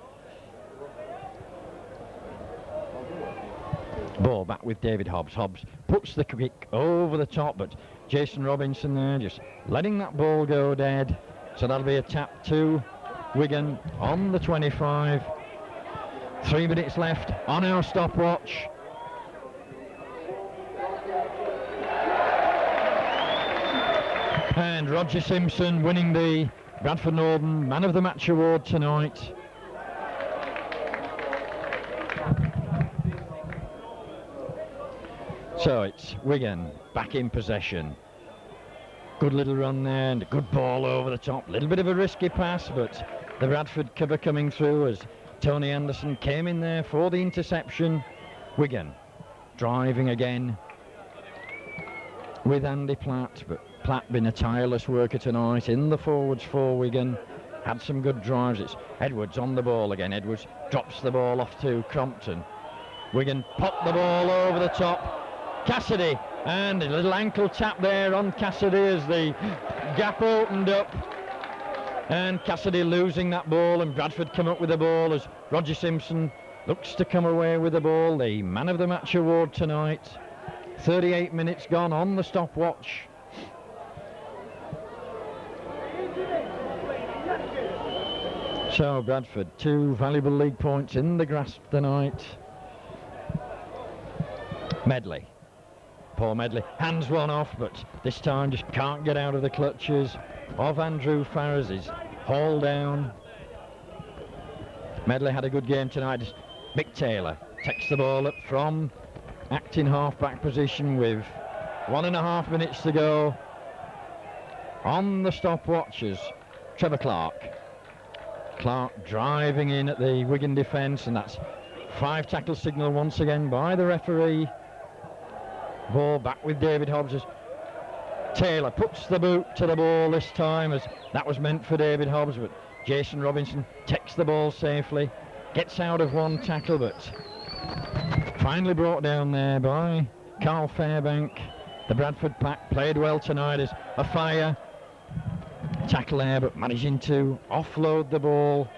Ball back with David Hobbs. Hobbs puts the kick over the top, but Jason Robinson there just letting that ball go dead. So that'll be a tap to Wigan on the 25. 3 minutes left on our stopwatch. And Roger Simpson winning the Bradford Northern Man of the Match award tonight. So it's Wigan back in possession. Good little run there and a good ball over the top. Little bit of a risky pass, but the Bradford cover coming through as Tony Anderson came in there for the interception. Wigan driving again with Andy Platt, but Platt been a tireless worker tonight in the forwards for Wigan. Had some good drives. It's Edwards on the ball again. Edwards drops the ball off to Crompton. Wigan pop the ball over the top. Cassidy, and a little ankle tap there on Cassidy as the gap opened up, and Cassidy losing that ball, and Bradford come up with the ball as Roger Simpson looks to come away with the ball. The Man of the Match award tonight. 38 minutes gone on the stopwatch. So Bradford, 2 valuable league points in the grasp tonight. Medley. Poor Medley hands one off, but this time just can't get out of the clutches of Andrew Farrers. He's hauled down. Medley had a good game tonight. Mick Taylor takes the ball up from acting half-back position with 1.5 minutes to go on the stopwatches. Trevor Clark driving in at the Wigan defence, and that's 5 tackle signal once again by the referee. Ball back with David Hobbs as Taylor puts the boot to the ball this time, as that was meant for David Hobbs, but Jason Robinson takes the ball safely, gets out of one tackle, but finally brought down there by Carl Fairbank. The Bradford pack played well tonight as a fire tackle there, but managing to offload the ball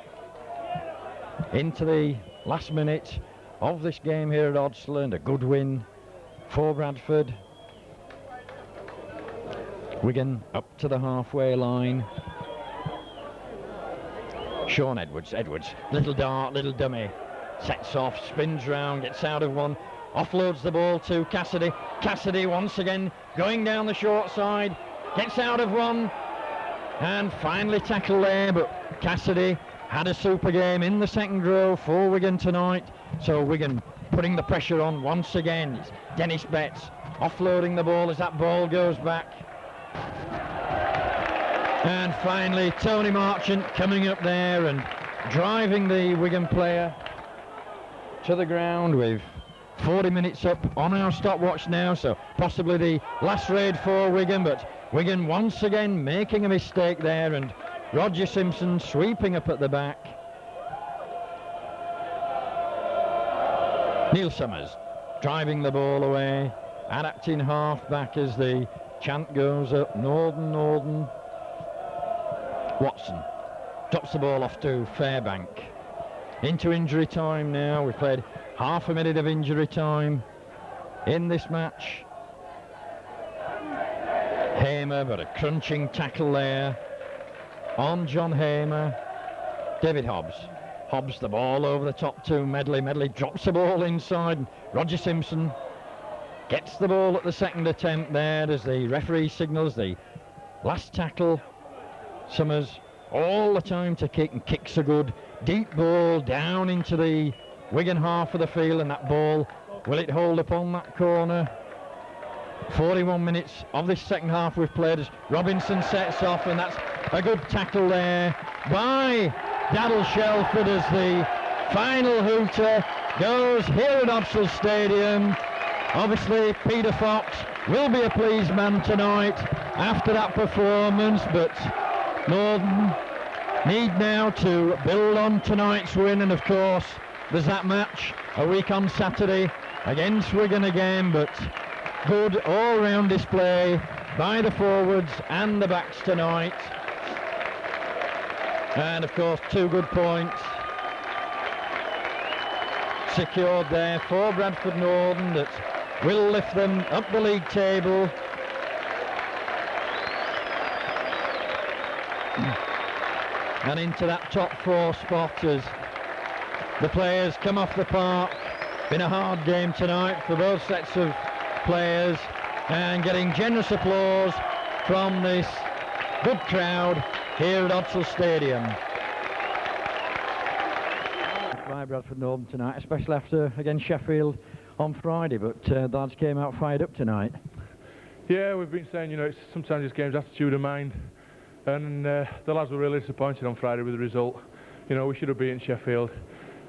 into the last minute of this game here at Oddsland. A good win for Bradford. Wigan up to the halfway line. Sean Edwards, little dart, little dummy, sets off, spins round, gets out of one, offloads the ball to Cassidy. Cassidy once again going down the short side, gets out of one, and finally tackled there, but Cassidy had a super game in the second row for Wigan tonight, so Wigan putting the pressure on once again. It's Dennis Betts offloading the ball as that ball goes back. And finally Tony Marchant coming up there and driving the Wigan player to the ground with 40 minutes up on our stopwatch now, so possibly the last raid for Wigan, but Wigan once again making a mistake there, and Roger Simpson sweeping up at the back. Neil Summers driving the ball away and acting half back as the chant goes up. Northern, Northern. Watson drops the ball off to Fairbank. Into injury time now. We've played half a minute of injury time in this match. Hamer, but a crunching tackle there on John Hamer. David Hobbs the ball over the top to Medley. Medley drops the ball inside. Roger Simpson gets the ball at the second attempt there as the referee signals the last tackle. Summers all the time to kick, and kicks a good deep ball down into the Wigan half of the field, and that ball, will it hold upon that corner? 41 minutes of this second half we've played as Robinson sets off, and that's a good tackle there by Daryl Shelford as the final hooter goes here at Odsal Stadium. Obviously Peter Fox will be a pleased man tonight after that performance, but Northern need now to build on tonight's win, and of course there's that match a week on Saturday against Wigan again, but good all-round display by the forwards and the backs tonight, and of course 2 good points secured there for Bradford Northern that will lift them up the league table. And into that top 4 spot as the players come off the park. Been a hard game tonight for both sets of players, and getting generous applause from this good crowd here at Odsal Stadium. By Bradford Northern tonight, especially after against Sheffield on Friday, but the lads came out fired up tonight. Yeah, we've been saying, you know, it's sometimes this game's attitude of mind, and the lads were really disappointed on Friday with the result. You know, we should have beaten Sheffield,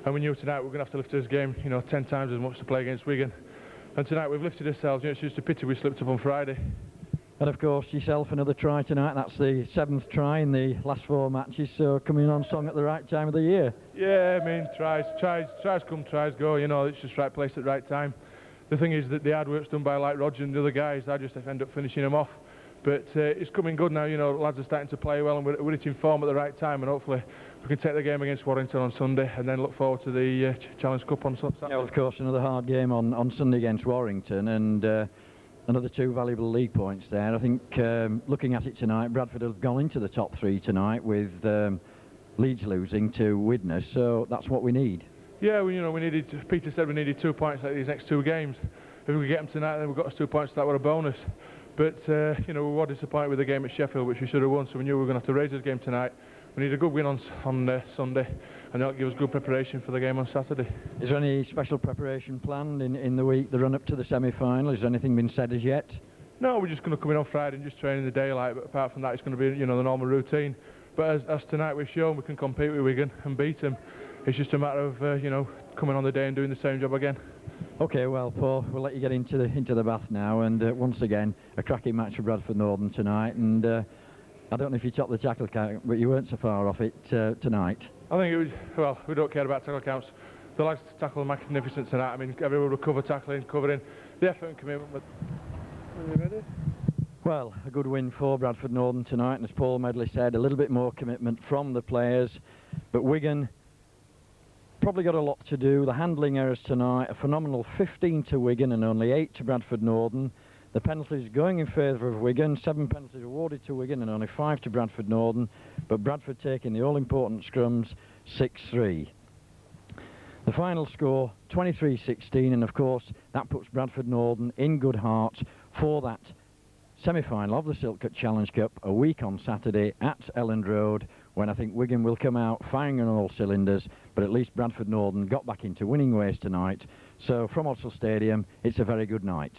and we knew tonight we're going to have to lift this game, you know, 10 times as much to play against Wigan. And tonight we've lifted ourselves. You know, it's just a pity we slipped up on Friday. And of course yourself another try tonight. That's the 7th try in the last 4 matches, so coming on song at the right time of the year. Yeah, I mean, tries come, tries go. You know, it's just right place at the right time. The thing is that the hard work's done by like Roger and the other guys. I just end up finishing them off. But it's coming good now. You know, lads are starting to play well, and we're hitting form at the right time, and hopefully we can take the game against Warrington on Sunday, and then look forward to the Challenge Cup on Saturday. Yeah, well, of course, another hard game on Sunday against Warrington, and another 2 valuable league points there. I think looking at it tonight, Bradford have gone into the top 3 tonight with Leeds losing to Widnes, so that's what we need. Yeah, well, you know, we needed. Peter said we needed 2 points out of these next 2 games. If we could get them tonight, then we've got us 2 points. That were a bonus. But you know, we were disappointed with the game at Sheffield, which we should have won. So we knew we were going to have to raise this game tonight. We need a good win on Sunday, and that'll give us good preparation for the game on Saturday. Is there any special preparation planned in the week, the run-up to the semi-final? Has anything been said as yet? No, we're just going to come in on Friday and just train in the daylight. But apart from that, it's going to be, you know, the normal routine. But as tonight we've shown, we can compete with Wigan and beat them. It's just a matter of you know, coming on the day and doing the same job again. Okay, well, Paul, we'll let you get into the bath now, and once again a cracking match for Bradford Northern tonight, and I don't know if you topped the tackle count, but you weren't so far off it tonight. I think it was, well, we don't care about tackle counts. The lads tackle magnificent tonight. I mean, everyone will cover tackling, covering, the effort and commitment. But are you ready? Well, a good win for Bradford Northern tonight, and as Paul Medley said, a little bit more commitment from the players, but Wigan probably got a lot to do. The handling errors tonight, a phenomenal 15 to Wigan and only 8 to Bradford Northern. The penalties going in favour of Wigan, 7 penalties awarded to Wigan and only 5 to Bradford Northern, but Bradford taking the all-important scrums 6-3. The final score 23-16, and of course that puts Bradford Northern in good heart for that semi-final of the Silk Challenge Cup a week on Saturday at Elland Road, when I think Wigan will come out firing on all cylinders, but at least Bradford Northern got back into winning ways tonight. So from Odsal Stadium, it's a very good night.